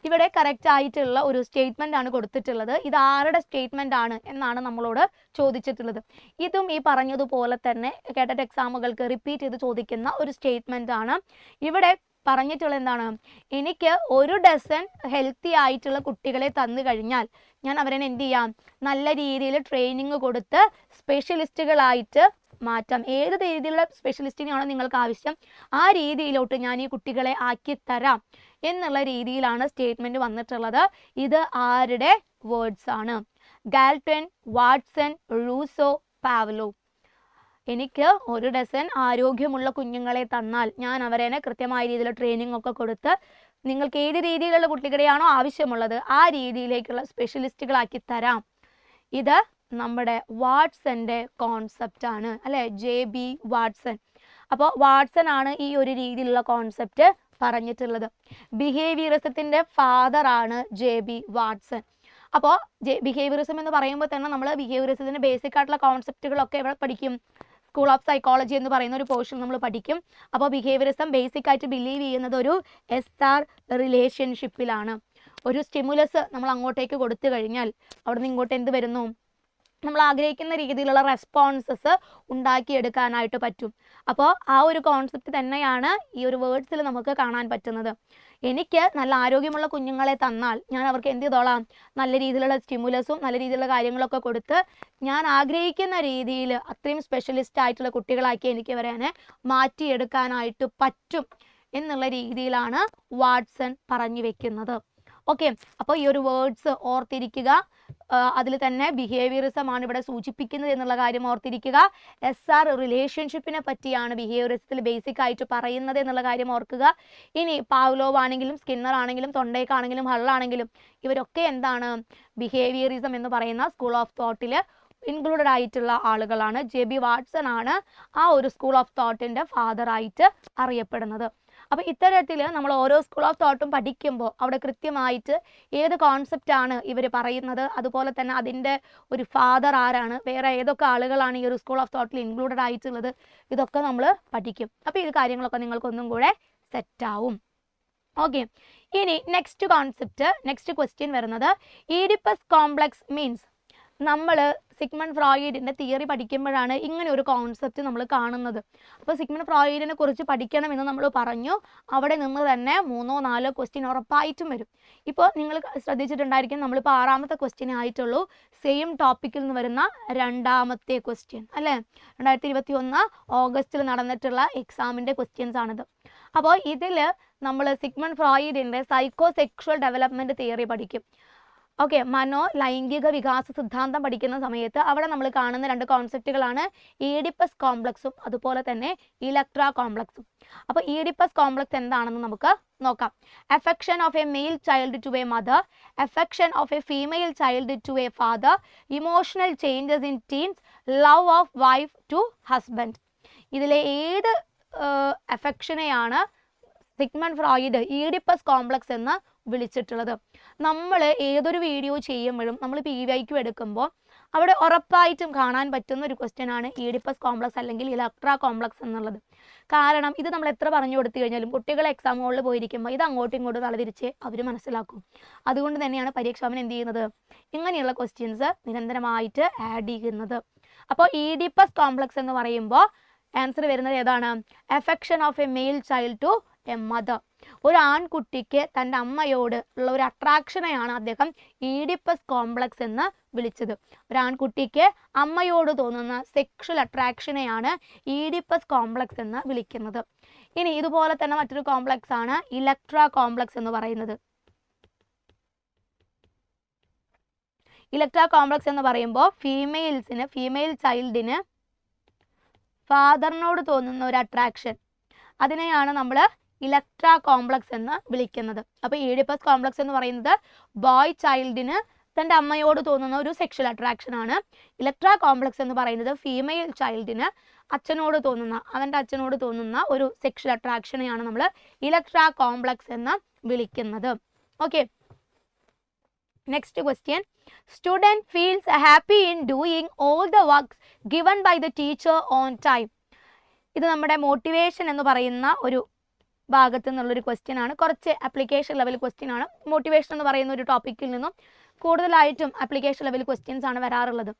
ഇവിടെ കറക്റ്റ് ആയിട്ടുള്ള ഒരു സ്റ്റേറ്റ്മെന്റ് ആണ് കൊടുത്തിട്ടുള്ളത്. ഇത് ആരുടെ സ്റ്റേറ്റ്മെന്റ് ആണ് എന്നാണ് നമ്മളോട് ചോദിച്ചിട്ടുള്ളത്. ഇതും ഈ പറഞ്ഞതുപോലെ തന്നെ കേട്ടറ്റ് എക്സാമുകൾക്ക് റിപ്പീറ്റ് ചെയ്ത് ചോദിക്കുന്ന ഒരു സ്റ്റേറ്റ്മെന്റ് ആണ്. ഇവിടെ പറഞ്ഞിട്ടുള്ള എന്താണ്, എനിക്ക് 1 ഡസൻ ഹെൽത്തി ആയിട്ടുള്ള കുട്ടികളെ തന്നു കഴിഞ്ഞാൽ ഞാൻ അവരെ എന്ത് ചെയ്യാം, നല്ല രീതിയിൽ ട്രെയിനിങ് കൊടുത്ത് സ്പെഷ്യലിസ്റ്റുകളായിട്ട് മാറ്റാം. ഏത് രീതിയിലുള്ള സ്പെഷ്യലിസ്റ്റിനെയാണോ നിങ്ങൾക്ക് ആവശ്യം ആ രീതിയിലോട്ട് ഞാൻ ഈ കുട്ടികളെ ആക്കി തരാം എന്നുള്ള രീതിയിലാണ് സ്റ്റേറ്റ്മെന്റ് വന്നിട്ടുള്ളത്. ഇത് ആരുടെ വേർഡ്സ് ആണ്? Galton, Watson, Rousseau, Pavlov. എനിക്ക് 1 ഡസൻ ആരോഗ്യമുള്ള കുഞ്ഞുങ്ങളെ തന്നാൽ ഞാൻ അവരെ കൃത്യമായ രീതിയിൽ ട്രെയിനിങ് ഒക്കെ കൊടുത്ത് നിങ്ങൾക്ക് ഏത് രീതിയിലുള്ള കുട്ടികളെയാണോ ആവശ്യമുള്ളത് ആ രീതിയിലേക്കുള്ള സ്പെഷ്യലിസ്റ്റുകളാക്കി തരാം. ഇത് നമ്മുടെ വാട്സന്റെ കോൺസെപ്റ്റ് ആണ് അല്ലെ, JB വാട്സൺ. അപ്പോൾ വാട്സൺ ആണ് ഈ ഒരു രീതിയിലുള്ള കോൺസെപ്റ്റ് പറഞ്ഞിട്ടുള്ളത്. ബിഹേവിയറിസത്തിന്റെ ഫാദർ ആണ് JB വാട്സൺ. അപ്പോൾ ബിഹേവിയറിസം എന്ന് പറയുമ്പോൾ തന്നെ നമ്മൾ ബിഹേവിയറിസത്തിന്റെ ബേസിക് ആയിട്ടുള്ള കോൺസെപ്റ്റുകളൊക്കെ ഇവിടെ പഠിക്കും. സ്കൂൾ ഓഫ് സൈക്കോളജി എന്ന് പറയുന്ന ഒരു പോർഷൻ നമ്മൾ പഠിക്കും. അപ്പോൾ ബിഹേവിയറിസം ബേസിക് ആയിട്ട് ബിലീവ് ചെയ്യുന്നത് ഒരു SR റിലേഷൻഷിപ്പിലാണ്. ഒരു സ്റ്റിമുലസ് നമ്മൾ അങ്ങോട്ടേക്ക് കൊടുത്തു കഴിഞ്ഞാൽ അവിടെ നിന്ന് ഇങ്ങോട്ട് എന്ത് വരുന്നു, നമ്മൾ ആഗ്രഹിക്കുന്ന രീതിയിലുള്ള റെസ്പോൺസസ് ഉണ്ടാക്കിയെടുക്കാനായിട്ട് പറ്റും. അപ്പോൾ ആ ഒരു കോൺസെപ്റ്റ് തന്നെയാണ് ഈ ഒരു വേർഡ്സിൽ നമുക്ക് കാണാൻ പറ്റുന്നത്. എനിക്ക് നല്ല ആരോഗ്യമുള്ള കുഞ്ഞുങ്ങളെ തന്നാൽ ഞാൻ അവർക്ക് എന്ത് ചെയ്തോളാം, നല്ല രീതിയിലുള്ള സ്റ്റിമുലസും നല്ല രീതിയിലുള്ള കാര്യങ്ങളൊക്കെ കൊടുത്ത് ഞാൻ ആഗ്രഹിക്കുന്ന രീതിയിൽ അത്രയും സ്പെഷ്യലിസ്റ്റ് ആയിട്ടുള്ള കുട്ടികളാക്കി എനിക്ക് അവരെ മാറ്റിയെടുക്കാനായിട്ട് പറ്റും എന്നുള്ള രീതിയിലാണ് വാട്സൺ പറഞ്ഞു വെക്കുന്നത്. ഓക്കെ, അപ്പോൾ ഈ ഒരു വേർഡ്സ് ഓർത്തിരിക്കുക. അതിൽ തന്നെ ബിഹേവിയറിസം ആണ് ഇവിടെ സൂചിപ്പിക്കുന്നത് എന്നുള്ള കാര്യം ഓർത്തിരിക്കുക. SR റിലേഷൻഷിപ്പിനെ പറ്റിയാണ് ബിഹേവിയറിസത്തിൽ ബേസിക് ആയിട്ട് പറയുന്നത് എന്നുള്ള കാര്യം ഓർക്കുക. ഇനി പാവ്ലോവ് ആണെങ്കിലും സ്കിന്നർ ആണെങ്കിലും തൊണ്ടേക്ക് ആണെങ്കിലും ഹള്ളാണെങ്കിലും ഇവരൊക്കെ എന്താണ്, ബിഹേവിയറിസം എന്ന് പറയുന്ന സ്കൂൾ ഓഫ് തോട്ടിൽ ഇൻക്ലൂഡഡ് ആയിട്ടുള്ള ആളുകളാണ്. JB വാട്സൺ ആണ് ആ ഒരു സ്കൂൾ ഓഫ് തോട്ടിന്റെ ഫാദർ ആയിട്ട് അറിയപ്പെടുന്നത്. അപ്പോൾ ഇത്തരത്തിൽ നമ്മൾ ഓരോ സ്കൂൾ ഓഫ് തോട്ടും പഠിക്കുമ്പോൾ അവിടെ കൃത്യമായിട്ട് ഏത് കോൺസെപ്റ്റ് ആണ് ഇവർ പറയുന്നത്, അതുപോലെ തന്നെ അതിൻ്റെ ഒരു ഫാദർ ആരാണ്, വേറെ ഏതൊക്കെ ആളുകളാണ് ഈ ഒരു സ്കൂൾ ഓഫ് തോട്ടിൽ ഇൻക്ലൂഡഡ് ആയിട്ടുള്ളത്, ഇതൊക്കെ നമ്മൾ പഠിക്കും. അപ്പോൾ ഈ കാര്യങ്ങളൊക്കെ നിങ്ങൾക്കൊന്നും കൂടെ സെറ്റാവും. ഓക്കെ, ഇനി നെക്സ്റ്റ് കോൺസെപ്റ്റ്, നെക്സ്റ്റ് ക്വസ്റ്റ്യൻ വരുന്നത് ഈഡിപ്പസ് കോംപ്ലക്സ് മീൻസ്. നമ്മൾ സിഗ്മണ്ട് ഫ്രോയിഡിൻ്റെ തിയറി പഠിക്കുമ്പോഴാണ് ഇങ്ങനെ ഒരു കോൺസെപ്റ്റ് നമ്മൾ കാണുന്നത്. അപ്പോൾ സിഗ്മണ്ട് ഫ്രോയിഡിനെ കുറിച്ച് പഠിക്കണമെന്ന് നമ്മൾ പറഞ്ഞു. അവിടെ നിന്ന് തന്നെ 3-4 ക്വസ്റ്റ്യൻ ഉറപ്പായിട്ടും വരും. ഇപ്പോൾ നിങ്ങൾ ശ്രദ്ധിച്ചിട്ടുണ്ടായിരിക്കും, നമ്മളിപ്പോൾ 6ാമത്തെ ക്വസ്റ്റ്യൻ ആയിട്ടുള്ളൂ. സെയിം ടോപ്പിക്കിൽ നിന്ന് വരുന്ന 2ാമത്തെ ക്വസ്റ്റ്യൻ അല്ലേ, 2021 ഓഗസ്റ്റിൽ നടന്നിട്ടുള്ള എക്സാമിൻ്റെ ക്വസ്റ്റ്യൻസ് ആണിത്. അപ്പോൾ ഇതിൽ നമ്മൾ സിഗ്മണ്ട് ഫ്രോയിഡിൻ്റെ സൈക്കോ സെക്ഷൽ ഡെവലപ്മെൻറ്റ് തിയറി പഠിക്കും. ഓക്കെ, ലൈംഗിക വികാസ സിദ്ധാന്തം പഠിക്കുന്ന സമയത്ത് അവിടെ നമ്മൾ കാണുന്ന 2 കോൺസെപ്റ്റുകളാണ് ഈഡിപ്പസ് കോംപ്ലക്സും അതുപോലെ തന്നെ ഇലക്ട്ര കോംപ്ലക്സും. അപ്പോൾ ഈഡിപ്പസ് കോംപ്ലക്സ് എന്താണെന്ന് നമുക്ക് നോക്കാം. Affection of a male child to a mother, affection of a female child to a father, emotional changes in teens, love of wife to husband. ഇതിലെ ഏത് അഫെക്ഷനെയാണ് സിഗ്മണ്ട് ഫ്രോയിഡ് ഈഡിപ്പസ് കോംപ്ലക്സ് എന്ന് വിളിച്ചിട്ടുള്ളത്? നമ്മൾ ഏതൊരു വീഡിയോ ചെയ്യുമ്പോഴും നമ്മൾ PYQ എടുക്കുമ്പോൾ അവിടെ ഉറപ്പായിട്ടും കാണാൻ പറ്റുന്ന ഒരു ക്വസ്റ്റ്യൻ ആണ് ഈഡിപ്പസ് കോംപ്ലക്സ് അല്ലെങ്കിൽ ഇലക്ട്ര കോംപ്ലക്സ് എന്നുള്ളത്. കാരണം ഇത് നമ്മൾ എത്ര പറഞ്ഞു കൊടുത്തു കഴിഞ്ഞാലും കുട്ടികൾ എക്സാം ഹോളിൽ പോയിരിക്കുമ്പോൾ ഇത് അങ്ങോട്ടും ഇങ്ങോട്ടും തലതിരിച്ച് അവർ മനസ്സിലാക്കും. അതുകൊണ്ട് തന്നെയാണ് പരീക്ഷാഭവൻ എന്ത് ചെയ്യുന്നത്, ഇങ്ങനെയുള്ള ക്വസ്റ്റ്യൻസ് നിരന്തരമായിട്ട് ആഡ് ചെയ്യുന്നത്. അപ്പോൾ ഈഡിപ്പസ് കോംപ്ലക്സ് എന്ന് പറയുമ്പോൾ ആൻസർ വരുന്നത് ഏതാണ്? Affection of a male child to a mother. ഒരു ആൺകുട്ടിക്ക് തൻ്റെ അമ്മയോട് ഉള്ള ഒരു അട്രാക്ഷനെയാണ് അദ്ദേഹം ഈഡിപ്പസ് കോംപ്ലക്സ് എന്ന് വിളിച്ചത്. ഒരു ആൺകുട്ടിക്ക് അമ്മയോട് തോന്നുന്ന സെക്ഷൽ അട്രാക്ഷനെയാണ് ഈഡിപ്പസ് കോംപ്ലക്സ് എന്ന് വിളിക്കുന്നത്. ഇനി ഇതുപോലെ തന്നെ മറ്റൊരു കോംപ്ലക്സ് ആണ് ഇലക്ട്ര കോംപ്ലക്സ് എന്ന് പറയുന്നത്. ഇലക്ട്ര കോംപ്ലക്സ് എന്ന് പറയുമ്പോൾ ഫീമെയിൽ ചൈൽഡിന് ഫാദറിനോട് തോന്നുന്ന ഒരു അട്രാക്ഷൻ, അതിനെയാണ് നമ്മൾ ഇലക്ട്ര കോംപ്ലക്സ് എന്ന് വിളിക്കുന്നത്. അപ്പോൾ ഈഡിപ്പസ് കോംപ്ലക്സ് എന്ന് പറയുന്നത് ബോയ് ചൈൽഡിന് തൻ്റെ അമ്മയോട് തോന്നുന്ന ഒരു സെക്ഷൽ അട്രാക്ഷൻ ആണ്. ഇലക്ട്ര കോംപ്ലക്സ് എന്ന് പറയുന്നത് ഫീമെയിൽ ചൈൽഡിന് അവൻ്റെ അച്ഛനോട് തോന്നുന്ന ഒരു സെക്ഷൽ അട്രാക്ഷനെയാണ് നമ്മൾ ഇലക്ട്ര കോംപ്ലക്സ് എന്ന് വിളിക്കുന്നത്. Okay, next question. Student feels happy in doing all the works given by the teacher on time. ഇത് നമ്മുടെ മോട്ടിവേഷൻ എന്ന് പറയുന്ന ഒരു ഭാഗത്തു നിന്നുള്ളൊരു ക്വസ്റ്റ്യൻ ആണ്. കുറച്ച് ആപ്ലിക്കേഷൻ ലെവൽ ക്വസ്റ്റ്യൻ ആണ്. മോട്ടിവേഷൻ എന്ന് പറയുന്ന ഒരു ടോപ്പിക്കിൽ നിന്നും കൂടുതലായിട്ടും ആപ്ലിക്കേഷൻ ലെവൽ ക്വസ്റ്റ്യൻസ് ആണ് വരാറുള്ളത്.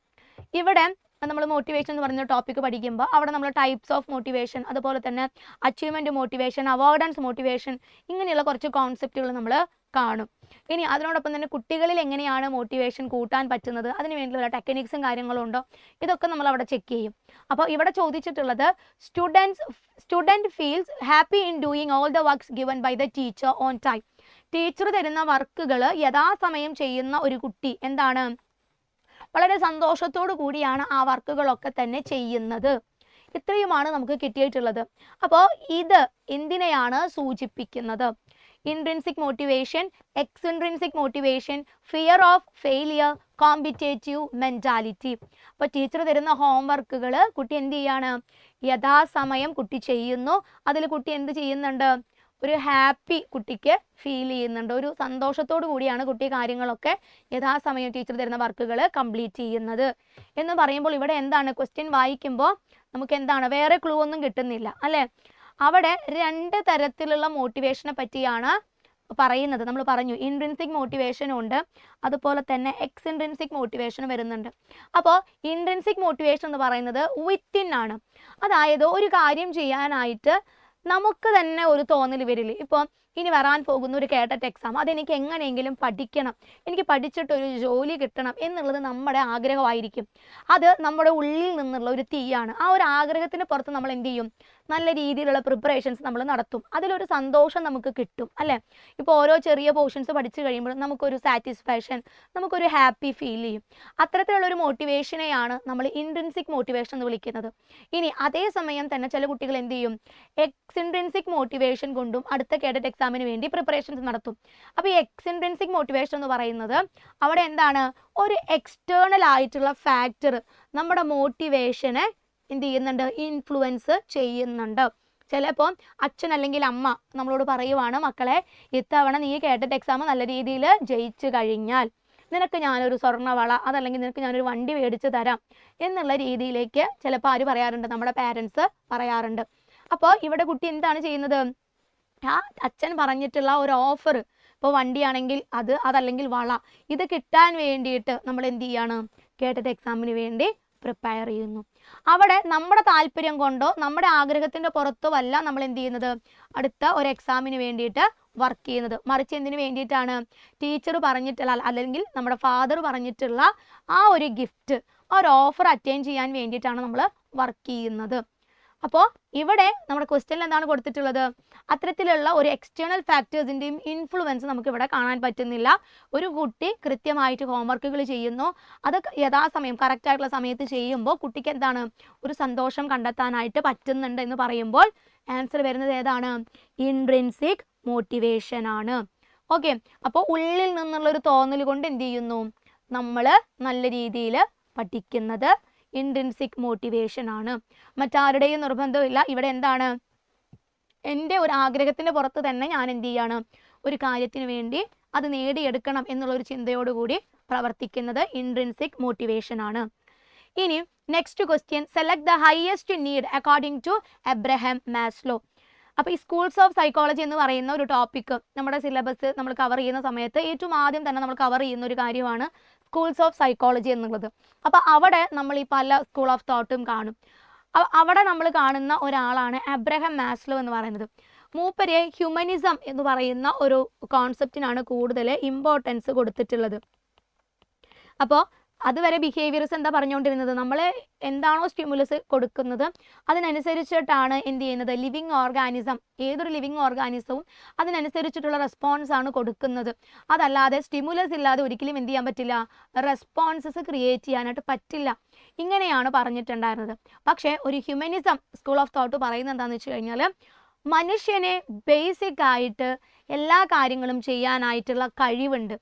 ഇവിടെ നമ്മൾ മോട്ടിവേഷൻ എന്ന് പറയുന്ന ടോപ്പിക്ക് പഠിക്കുമ്പോൾ അവിടെ നമ്മൾ ടൈപ്സ് ഓഫ് മോട്ടിവേഷൻ, അതുപോലെ തന്നെ അച്ചീവ്മെൻറ്റ് മോട്ടിവേഷൻ, അവോയ്ഡൻസ് മോട്ടിവേഷൻ, ഇങ്ങനെയുള്ള കുറച്ച് കോൺസെപ്റ്റുകൾ നമ്മൾ കാണും. ഇനി അതിനോടൊപ്പം തന്നെ കുട്ടികളിൽ എങ്ങനെയാണ് മോട്ടിവേഷൻ കൂട്ടാൻ പറ്റുന്നത്, അതിന് വേണ്ടിയുള്ള ടെക്നിക്സും കാര്യങ്ങളും ഉണ്ടോ, ഇതൊക്കെ നമ്മൾ അവിടെ ചെക്ക് ചെയ്യും. അപ്പോൾ ഇവിടെ ചോദിച്ചിട്ടുള്ളത് student feels happy in doing all the works given by the teacher on time. Teacher തരുന്ന വർക്കുകൾ യഥാസമയം ചെയ്യുന്ന ഒരു കുട്ടി എന്താണ്, വളരെ സന്തോഷത്തോടു കൂടിയാണ് ആ വർക്കുകളൊക്കെ തന്നെ ചെയ്യുന്നത്. ഇത്രയുമാണ് നമുക്ക് കിട്ടിയിട്ടുള്ളത്. അപ്പോൾ ഇത് എന്തിനെയാണ് സൂചിപ്പിക്കുന്നത്? Intrinsic motivation, extrinsic motivation, fear of failure, competitive mentality. അപ്പോൾ ടീച്ചർ തരുന്ന ഹോംവർക്കുകൾ കുട്ടി എന്ത് ചെയ്യാണ്, യഥാസമയം കുട്ടി ചെയ്യുന്നു. അതിൽ കുട്ടി എന്ത് ചെയ്യുന്നുണ്ട്, ഒരു ഹാപ്പി കുട്ടിക്ക് ഫീൽ ചെയ്യുന്നുണ്ട്, ഒരു സന്തോഷത്തോടു കൂടിയാണ് കുട്ടി കാര്യങ്ങളൊക്കെ യഥാസമയം ടീച്ചർ തരുന്ന വർക്കുകൾ കംപ്ലീറ്റ് ചെയ്യുന്നത് എന്ന് പറയുമ്പോൾ ഇവിടെ എന്താണ്, ക്വസ്റ്റ്യൻ വായിക്കുമ്പോൾ നമുക്ക് എന്താണ്, വേറെ ക്ലൂ ഒന്നും കിട്ടുന്നില്ല അല്ലേ. അവിടെ 2 തരത്തിലുള്ള മോട്ടിവേഷനെ പറ്റിയാണ് പറയുന്നത്. നമ്മൾ പറഞ്ഞു ഇൻട്രിൻസിക് മോട്ടിവേഷനും ഉണ്ട്, അതുപോലെ തന്നെ എക്സ്ട്രിൻസിക് മോട്ടിവേഷൻ വരുന്നുണ്ട്. അപ്പോൾ ഇൻട്രിൻസിക് മോട്ടിവേഷൻ എന്ന് പറയുന്നത് വിത്തിൻ ആണ്. അതായത് ഒരു കാര്യം ചെയ്യാനായിട്ട് നമുക്ക് തന്നെ ഒരു തോന്നൽ വരില്ലേ, ഇപ്പോൾ ഇനി വരാൻ പോകുന്ന ഒരു കേട്ടറ്റ് എക്സാം, അതെനിക്ക് എങ്ങനെയെങ്കിലും പഠിക്കണം, എനിക്ക് പഠിച്ചിട്ടൊരു ജോലി കിട്ടണം എന്നുള്ളത് നമ്മുടെ ആഗ്രഹമായിരിക്കും. അത് നമ്മുടെ ഉള്ളിൽ നിന്നുള്ള ഒരു തീയാണ്. ആ ഒരു ആഗ്രഹത്തിന് പുറത്ത് നമ്മൾ എന്ത് ചെയ്യും, നല്ല രീതിയിലുള്ള പ്രിപ്പറേഷൻസ് നമ്മൾ നടത്തും. അതിലൊരു സന്തോഷം നമുക്ക് കിട്ടും അല്ലേ. ഇപ്പോൾ ഓരോ ചെറിയ പോർഷൻസ് പഠിച്ചു കഴിയുമ്പോൾ നമുക്കൊരു സാറ്റിസ്ഫാക്ഷൻ, നമുക്കൊരു ഹാപ്പി ഫീൽ ചെയ്യും. അത്തരത്തിലുള്ളൊരു മോട്ടിവേഷനെയാണ് നമ്മൾ ഇൻട്രിൻസിക് മോട്ടിവേഷൻ എന്ന് വിളിക്കുന്നത്. ഇനി അതേസമയം തന്നെ ചില കുട്ടികൾ എന്ത് ചെയ്യും, എക്സ്ട്രിൻസിക് മോട്ടിവേഷൻ കൊണ്ടും അടുത്ത കേഡറ്റ് എക്സാമിന് വേണ്ടി പ്രിപ്പറേഷൻസ് നടത്തും. അപ്പോൾ ഈ എക്സ്ട്രിൻസിക് മോട്ടിവേഷൻ എന്ന് പറയുന്നത് അവിടെ എന്താണ്, ഒരു എക്സ്റ്റേണൽ ആയിട്ടുള്ള ഫാക്ടർ നമ്മുടെ മോട്ടിവേഷനെ എന്ത് ചെയ്യുന്നുണ്ട്, ഇൻഫ്ലുവൻസ് ചെയ്യുന്നുണ്ട്. ചിലപ്പോൾ അച്ഛൻ അല്ലെങ്കിൽ അമ്മ നമ്മളോട് പറയുവാണ്, മക്കളെ ഇത്തവണ നീ കേട്ടിട്ട് എക്സാം നല്ല രീതിയിൽ ജയിച്ചു കഴിഞ്ഞാൽ നിനക്ക് ഞാനൊരു സ്വർണ്ണവള, അതല്ലെങ്കിൽ നിനക്ക് ഞാനൊരു വണ്ടി മേടിച്ച് തരാം എന്നുള്ള രീതിയിലേക്ക് ചിലപ്പോൾ ആര് പറയാറുണ്ട്, നമ്മുടെ പാരൻസ് പറയാറുണ്ട്. അപ്പോൾ ഇവിടെ കുട്ടി എന്താണ് ചെയ്യുന്നത്, ആ അച്ഛൻ പറഞ്ഞിട്ടുള്ള ഒരു ഓഫർ, ഇപ്പോൾ വണ്ടിയാണെങ്കിൽ അതല്ലെങ്കിൽ വള, ഇത് കിട്ടാൻ വേണ്ടിയിട്ട് നമ്മൾ എന്ത് ചെയ്യാണ്, കേട്ടിട്ട് എക്സാമിന് വേണ്ടി പ്രിപ്പയർ ചെയ്യുന്നു. അവിടെ നമ്മുടെ താല്പര്യം കൊണ്ടോ നമ്മുടെ ആഗ്രഹത്തിൻ്റെ പുറത്തോ അല്ല നമ്മൾ എന്ത് ചെയ്യുന്നത്, അടുത്ത ഒരു എക്സാമിന് വേണ്ടിയിട്ട് വർക്ക് ചെയ്യുന്നത്. മറിച്ച് എന്തിനു വേണ്ടിയിട്ടാണ്, ടീച്ചർ പറഞ്ഞിട്ടുള്ള അല്ലെങ്കിൽ നമ്മുടെ ഫാദർ പറഞ്ഞിട്ടുള്ള ആ ഒരു ഗിഫ്റ്റ്, ആ ഒരു ഓഫർ അറ്റൈൻ ചെയ്യാൻ വേണ്ടിയിട്ടാണ് നമ്മൾ വർക്ക് ചെയ്യുന്നത്. അപ്പോൾ ഇവിടെ നമ്മുടെ ക്വസ്റ്റ്യനിൽ എന്താണ് കൊടുത്തിട്ടുള്ളത്, അത്തരത്തിലുള്ള ഒരു എക്സ്റ്റേണൽ ഫാക്ടേഴ്സിൻ്റെയും ഇൻഫ്ലുവൻസ് നമുക്ക് ഇവിടെ കാണാൻ പറ്റുന്നില്ല. ഒരു കുട്ടി കൃത്യമായിട്ട് ഹോംവർക്കുകൾ ചെയ്യുന്നു, അത് യഥാസമയം കറക്റ്റായിട്ടുള്ള സമയത്ത് ചെയ്യുമ്പോൾ കുട്ടിക്ക് എന്താണ്, ഒരു സന്തോഷം കണ്ടെത്താനായിട്ട് പറ്റുന്നുണ്ട് എന്ന് പറയുമ്പോൾ ആൻസർ വരുന്നത് ഏതാണ്, ഇൻട്രിൻസിക് മോട്ടിവേഷൻ ആണ്. ഓക്കെ, അപ്പോൾ ഉള്ളിൽ നിന്നുള്ളൊരു തോന്നൽ കൊണ്ട് എന്ത് ചെയ്യുന്നു, നമ്മൾ നല്ല രീതിയിൽ പഠിക്കുന്നത് ഇൻട്രിൻസിക് മോട്ടിവേഷൻ ആണ്. മറ്റാരുടെയും നിർബന്ധമില്ല. ഇവിടെ എന്താണ്, എൻ്റെ ഒരു ആഗ്രഹത്തിൻ്റെ പുറത്ത് തന്നെ ഞാൻ എന്ത് ചെയ്യാണ്, ഒരു കാര്യത്തിന് വേണ്ടി അത് നേടിയെടുക്കണം എന്നുള്ളൊരു ചിന്തയോടുകൂടി പ്രവർത്തിക്കുന്നത് ഇൻട്രിൻസിക് മോട്ടിവേഷൻ ആണ്. ഇനി next question, select the highest need according to Abraham Maslow. അപ്പോൾ ഈ സ്കൂൾസ് ഓഫ് സൈക്കോളജി എന്ന് പറയുന്ന ഒരു ടോപ്പിക്ക് നമ്മുടെ സിലബസ് നമ്മൾ കവർ ചെയ്യുന്ന സമയത്ത് ഏറ്റവും ആദ്യം തന്നെ നമ്മൾ കവർ ചെയ്യുന്ന ഒരു കാര്യമാണ് സ്കൂൾസ് ഓഫ് സൈക്കോളജി എന്നുള്ളത്. അപ്പോൾ അവിടെ നമ്മൾ ഈ പല സ്കൂൾ ഓഫ് തോട്ടും കാണും. അവിടെ നമ്മൾ കാണുന്ന ഒരാളാണ് എബ്രഹാം മാസ്ലോ എന്ന് പറയുന്നത്. മൂപ്പര് ഹ്യൂമനിസം എന്ന് പറയുന്ന ഒരു കോൺസെപ്റ്റിനാണ് കൂടുതൽ ഇമ്പോർട്ടൻസ് കൊടുത്തിട്ടുള്ളത്. അപ്പോൾ അതുവരെ ബിഹേവിയർസ് എന്താ പറഞ്ഞുകൊണ്ടിരുന്നത്, നമ്മൾ എന്താണോ സ്റ്റിമുലസ് കൊടുക്കുന്നത് അതിനനുസരിച്ചിട്ടാണ് എന്ത് ചെയ്യുന്നത്, ലിവിങ് ഓർഗാനിസം, ഏതൊരു ലിവിങ് ഓർഗാനിസവും അതിനനുസരിച്ചിട്ടുള്ള റെസ്പോൺസ് ആണ് കൊടുക്കുന്നത്. അതല്ലാതെ സ്റ്റിമുലസ് ഇല്ലാതെ ഒരിക്കലും എന്ത് ചെയ്യാൻ പറ്റില്ല, റെസ്പോൺസസ് ക്രിയേറ്റ് ചെയ്യാനായിട്ട് പറ്റില്ല. ഇങ്ങനെയാണ് പറഞ്ഞിട്ടുണ്ടായിരുന്നത്. പക്ഷേ ഒരു ഹ്യൂമനിസം സ്കൂൾ ഓഫ് തോട്ട് പറയുന്നത് എന്താണെന്ന് വെച്ച് കഴിഞ്ഞാൽ, മനുഷ്യനെ ബേസിക് ആയിട്ട് എല്ലാ കാര്യങ്ങളും ചെയ്യാനായിട്ടുള്ള കഴിവുണ്ട്.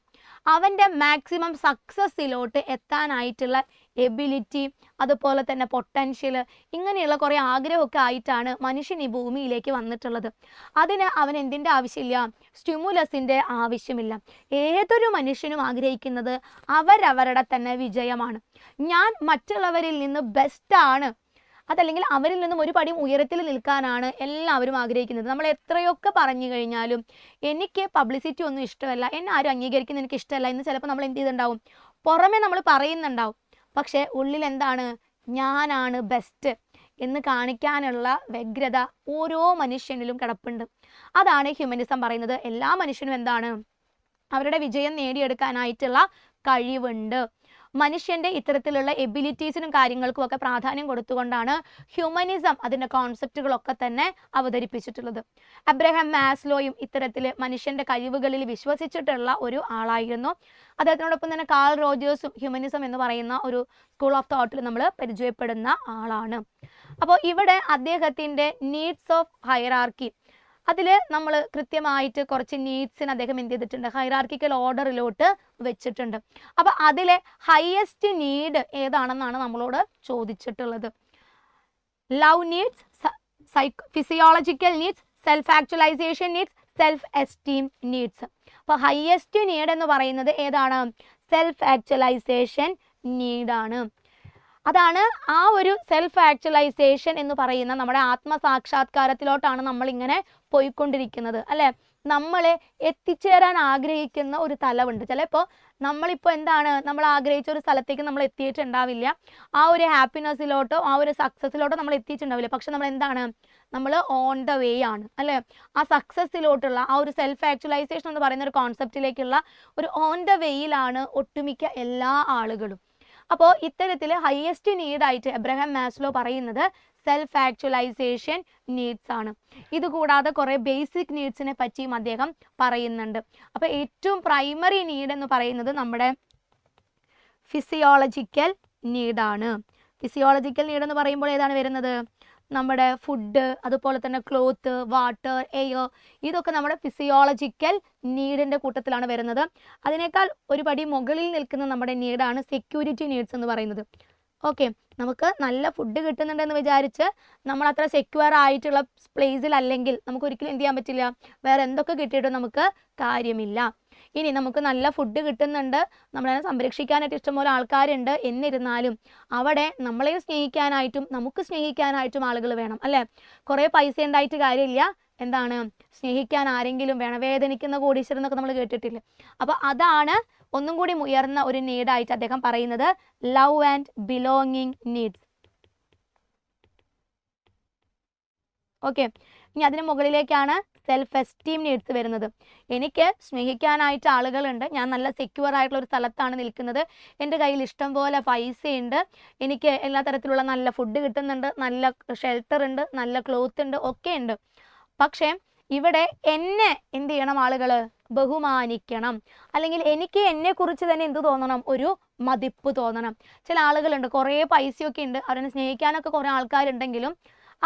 അവൻ്റെ മാക്സിമം സക്സസ്സിലോട്ട് എത്താനായിട്ടുള്ള എബിലിറ്റി, അതുപോലെ തന്നെ പൊട്ടൻഷ്യൽ, ഇങ്ങനെയുള്ള കുറേ ആഗ്രഹമൊക്കെ ആയിട്ടാണ് മനുഷ്യൻ ഈ ഭൂമിയിലേക്ക് വന്നിട്ടുള്ളത്. അതിന് അവൻ എന്തിൻ്റെ ആവശ്യമില്ല, സ്റ്റിമുലസിൻ്റെ ആവശ്യമില്ല. ഏതൊരു മനുഷ്യനും ആഗ്രഹിക്കുന്നത് അവരവരുടെ തന്നെ വിജയമാണ്. ഞാൻ മറ്റുള്ളവരിൽ നിന്ന് ബെസ്റ്റാണ്, അതല്ലെങ്കിൽ അവരിൽ നിന്നും ഒരു പടി ഉയരത്തിൽ നിൽക്കാനാണ് എല്ലാവരും ആഗ്രഹിക്കുന്നത്. നമ്മൾ എത്രയൊക്കെ പറഞ്ഞു കഴിഞ്ഞാലും എനിക്ക് പബ്ലിസിറ്റി ഒന്നും ഇഷ്ടമല്ല, എന്നെ ആരും അംഗീകരിക്കുന്ന എനിക്ക് ഇഷ്ടമല്ല എന്ന് ചിലപ്പോൾ നമ്മൾ എന്ത് ചെയ്തിട്ടുണ്ടാവും, പുറമെ നമ്മൾ പറയുന്നുണ്ടാവും. പക്ഷേ ഉള്ളിൽ എന്താണ്, ഞാനാണ് ബെസ്റ്റ് എന്ന് കാണിക്കാനുള്ള വ്യഗ്രത ഓരോ മനുഷ്യനിലും കിടപ്പുണ്ട്. അതാണ് ഹ്യൂമനിസം പറയുന്നത്. എല്ലാ മനുഷ്യനും എന്താണ്, അവരുടെ വിജയം നേടിയെടുക്കാനായിട്ടുള്ള കഴിവുണ്ട്. മനുഷ്യന്റെ ഇത്തരത്തിലുള്ള എബിലിറ്റീസിനും കാര്യങ്ങൾക്കും ഒക്കെ പ്രാധാന്യം കൊടുത്തുകൊണ്ടാണ് ഹ്യൂമനിസം അതിൻ്റെ കോൺസെപ്റ്റുകളൊക്കെ തന്നെ അവതരിപ്പിച്ചിട്ടുള്ളത്. അബ്രഹാം മാസ്ലോയും ഇത്തരത്തിൽ മനുഷ്യന്റെ കഴിവുകളിൽ വിശ്വസിച്ചിട്ടുള്ള ഒരു ആളായിരുന്നു. അദ്ദേഹത്തിനോടൊപ്പം തന്നെ കാൾ റോജേഴ്സും ഹ്യൂമനിസം എന്ന് പറയുന്ന ഒരു സ്കൂൾ ഓഫ് തോട്ടിൽ നമ്മൾ പരിചയപ്പെടുന്ന ആളാണ്. അപ്പോൾ ഇവിടെ അദ്ദേഹത്തിൻ്റെ നീഡ്സ് ഓഫ് ഹൈറാർക്കി, അതിൽ നമ്മൾ കൃത്യമായിട്ട് കുറച്ച് നീഡ്സിന് അദ്ദേഹം എന്ത് ചെയ്തിട്ടുണ്ട്, ഹൈറാർക്കിക്കൽ ഓർഡറിലോട്ട് വെച്ചിട്ടുണ്ട്. അപ്പോൾ അതിലെ ഹയസ്റ്റ് നീഡ് ഏതാണെന്നാണ് നമ്മളോട് ചോദിച്ചിട്ടുള്ളത്. Love needs, physiological needs, self actualisation needs, self esteem needs. അപ്പോൾ ഹയസ്റ്റ് നീഡ് എന്ന് പറയുന്നത് ഏതാണ്, സെൽഫ് ആക്ച്വലൈസേഷൻ നീഡാണ്. അതാണ് ആ ഒരു സെൽഫ് ആക്ച്വലൈസേഷൻ എന്ന് പറയുന്ന നമ്മുടെ ആത്മസാക്ഷാത്കാരത്തിലോട്ടാണ് നമ്മളിങ്ങനെ പോയിക്കൊണ്ടിരിക്കുന്നത്, അല്ലേ? നമ്മൾ എത്തിച്ചേരാൻ ആഗ്രഹിക്കുന്ന ഒരു തലമുണ്ട്. ചിലപ്പോൾ നമ്മളിപ്പോൾ എന്താണ്, നമ്മൾ ആഗ്രഹിച്ച ഒരു സ്ഥലത്തേക്ക് നമ്മൾ എത്തിയിട്ടുണ്ടാവില്ല, ആ ഒരു ഹാപ്പിനെസ്സിലോട്ടോ ആ ഒരു സക്സസ്സിലോട്ടോ നമ്മൾ എത്തിയിട്ടുണ്ടാവില്ല. പക്ഷെ നമ്മൾ എന്താണ്, നമ്മൾ ഓൺ ദ വേ ആണ്, അല്ലേ? ആ സക്സസ്സിലോട്ടുള്ള ആ ഒരു സെൽഫ് ആക്ച്വലൈസേഷൻ എന്ന് പറയുന്ന ഒരു കോൺസെപ്റ്റിലേക്കുള്ള ഒരു ഓൺ ദ വേയിലാണ് ഒട്ടുമിക്ക എല്ലാ ആളുകളും. അപ്പോൾ ഇത്തരത്തിൽ ഹയസ്റ്റ് നീഡായിട്ട് എബ്രഹാം മാസ്ലോ പറയുന്നത് സെൽഫ് ആക്ച്വലൈസേഷൻ നീഡ്സ് ആണ്. ഇതുകൂടാതെ കുറേ ബേസിക് നീഡ്സിനെ പറ്റിയും അദ്ദേഹം പറയുന്നുണ്ട്. അപ്പോൾ ഏറ്റവും പ്രൈമറി നീഡ് എന്ന് പറയുന്നത് നമ്മുടെ ഫിസിയോളജിക്കൽ നീഡാണ്. ഫിസിയോളജിക്കൽ നീഡ് എന്ന് പറയുമ്പോൾ ഏതാണ് വരുന്നത്, നമ്മുടെ ഫുഡ്, അതുപോലെ തന്നെ ക്ലോത്ത്, വാട്ടർ, എയർ, ഇതൊക്കെ നമ്മുടെ ഫിസിയോളജിക്കൽ നീഡിൻ്റെ കൂട്ടത്തിലാണ് വരുന്നത്. അതിനേക്കാൾ ഒരു പടി മുകളിൽ നിൽക്കുന്ന നമ്മുടെ നീഡാണ് സെക്യൂരിറ്റി നീഡ്സ് എന്ന് പറയുന്നത്. ഓക്കെ, നമുക്ക് നല്ല ഫുഡ് കിട്ടുന്നുണ്ടെന്ന് വിചാരിച്ച് നമ്മൾ അത്ര സെക്യൂർ ആയിട്ടുള്ള പ്ലേസിലല്ലെങ്കിൽ നമുക്ക് ഒരിക്കലും എന്ത് ചെയ്യാൻ പറ്റില്ല, വേറെ എന്തൊക്കെ കിട്ടിയിട്ടും നമുക്ക് കാര്യമില്ല. ഇനി നമുക്ക് നല്ല ഫുഡ് കിട്ടുന്നുണ്ട്, നമ്മളെ സംരക്ഷിക്കാനായിട്ട് ഇഷ്ടംപോലെ ആൾക്കാരുണ്ട്, എന്നിരുന്നാലും അവിടെ നമ്മളെ സ്നേഹിക്കാനായിട്ടും നമുക്ക് സ്നേഹിക്കാനായിട്ടും ആളുകൾ വേണം, അല്ലേ? കുറേ പൈസ ഉണ്ടായിട്ട് കാര്യമില്ല, എന്താണ്, സ്നേഹിക്കാൻ ആരെങ്കിലും വേണം. വേദനിക്കുന്ന കോടീശ്വരൻ എന്നൊക്കെ നമ്മൾ കേട്ടിട്ടില്ലേ? അപ്പോൾ അതാണ് ഒന്നും കൂടി ഉയർന്ന ഒരു നീഡായിട്ട് അദ്ദേഹം പറയുന്നത് love and belonging needs. Okay, ഇനി അതിന് മുകളിലേക്കാണ് സെൽഫ് എസ്റ്റീം നീഡ്സ് വരുന്നത്. എനിക്ക് സ്നേഹിക്കാനായിട്ട് ആളുകളുണ്ട്, ഞാൻ നല്ല സെക്യൂർ ആയിട്ടുള്ള ഒരു സ്ഥലത്താണ് നിൽക്കുന്നത്, എൻ്റെ കയ്യിൽ ഇഷ്ടം പോലെ പൈസയുണ്ട്, എനിക്ക് എല്ലാ തരത്തിലുള്ള നല്ല ഫുഡ് കിട്ടുന്നുണ്ട്, നല്ല ഷെൽട്ടർ ഉണ്ട്, നല്ല ക്ലോത്ത് ഉണ്ട്, ഒക്കെ ഉണ്ട്. പക്ഷേ ഇവിടെ എന്നെ എന്ത് ചെയ്യണം, ആളുകൾ ബഹുമാനിക്കണം, അല്ലെങ്കിൽ എനിക്ക് എന്നെക്കുറിച്ച് തന്നെ എന്ത് തോന്നണം, ഒരു മതിപ്പ് തോന്നണം. ചില ആളുകളുണ്ട്, കുറേ പൈസയൊക്കെ ഉണ്ട്, അവരെ സ്നേഹിക്കാനൊക്കെ കുറേ ആൾക്കാരുണ്ടെങ്കിലും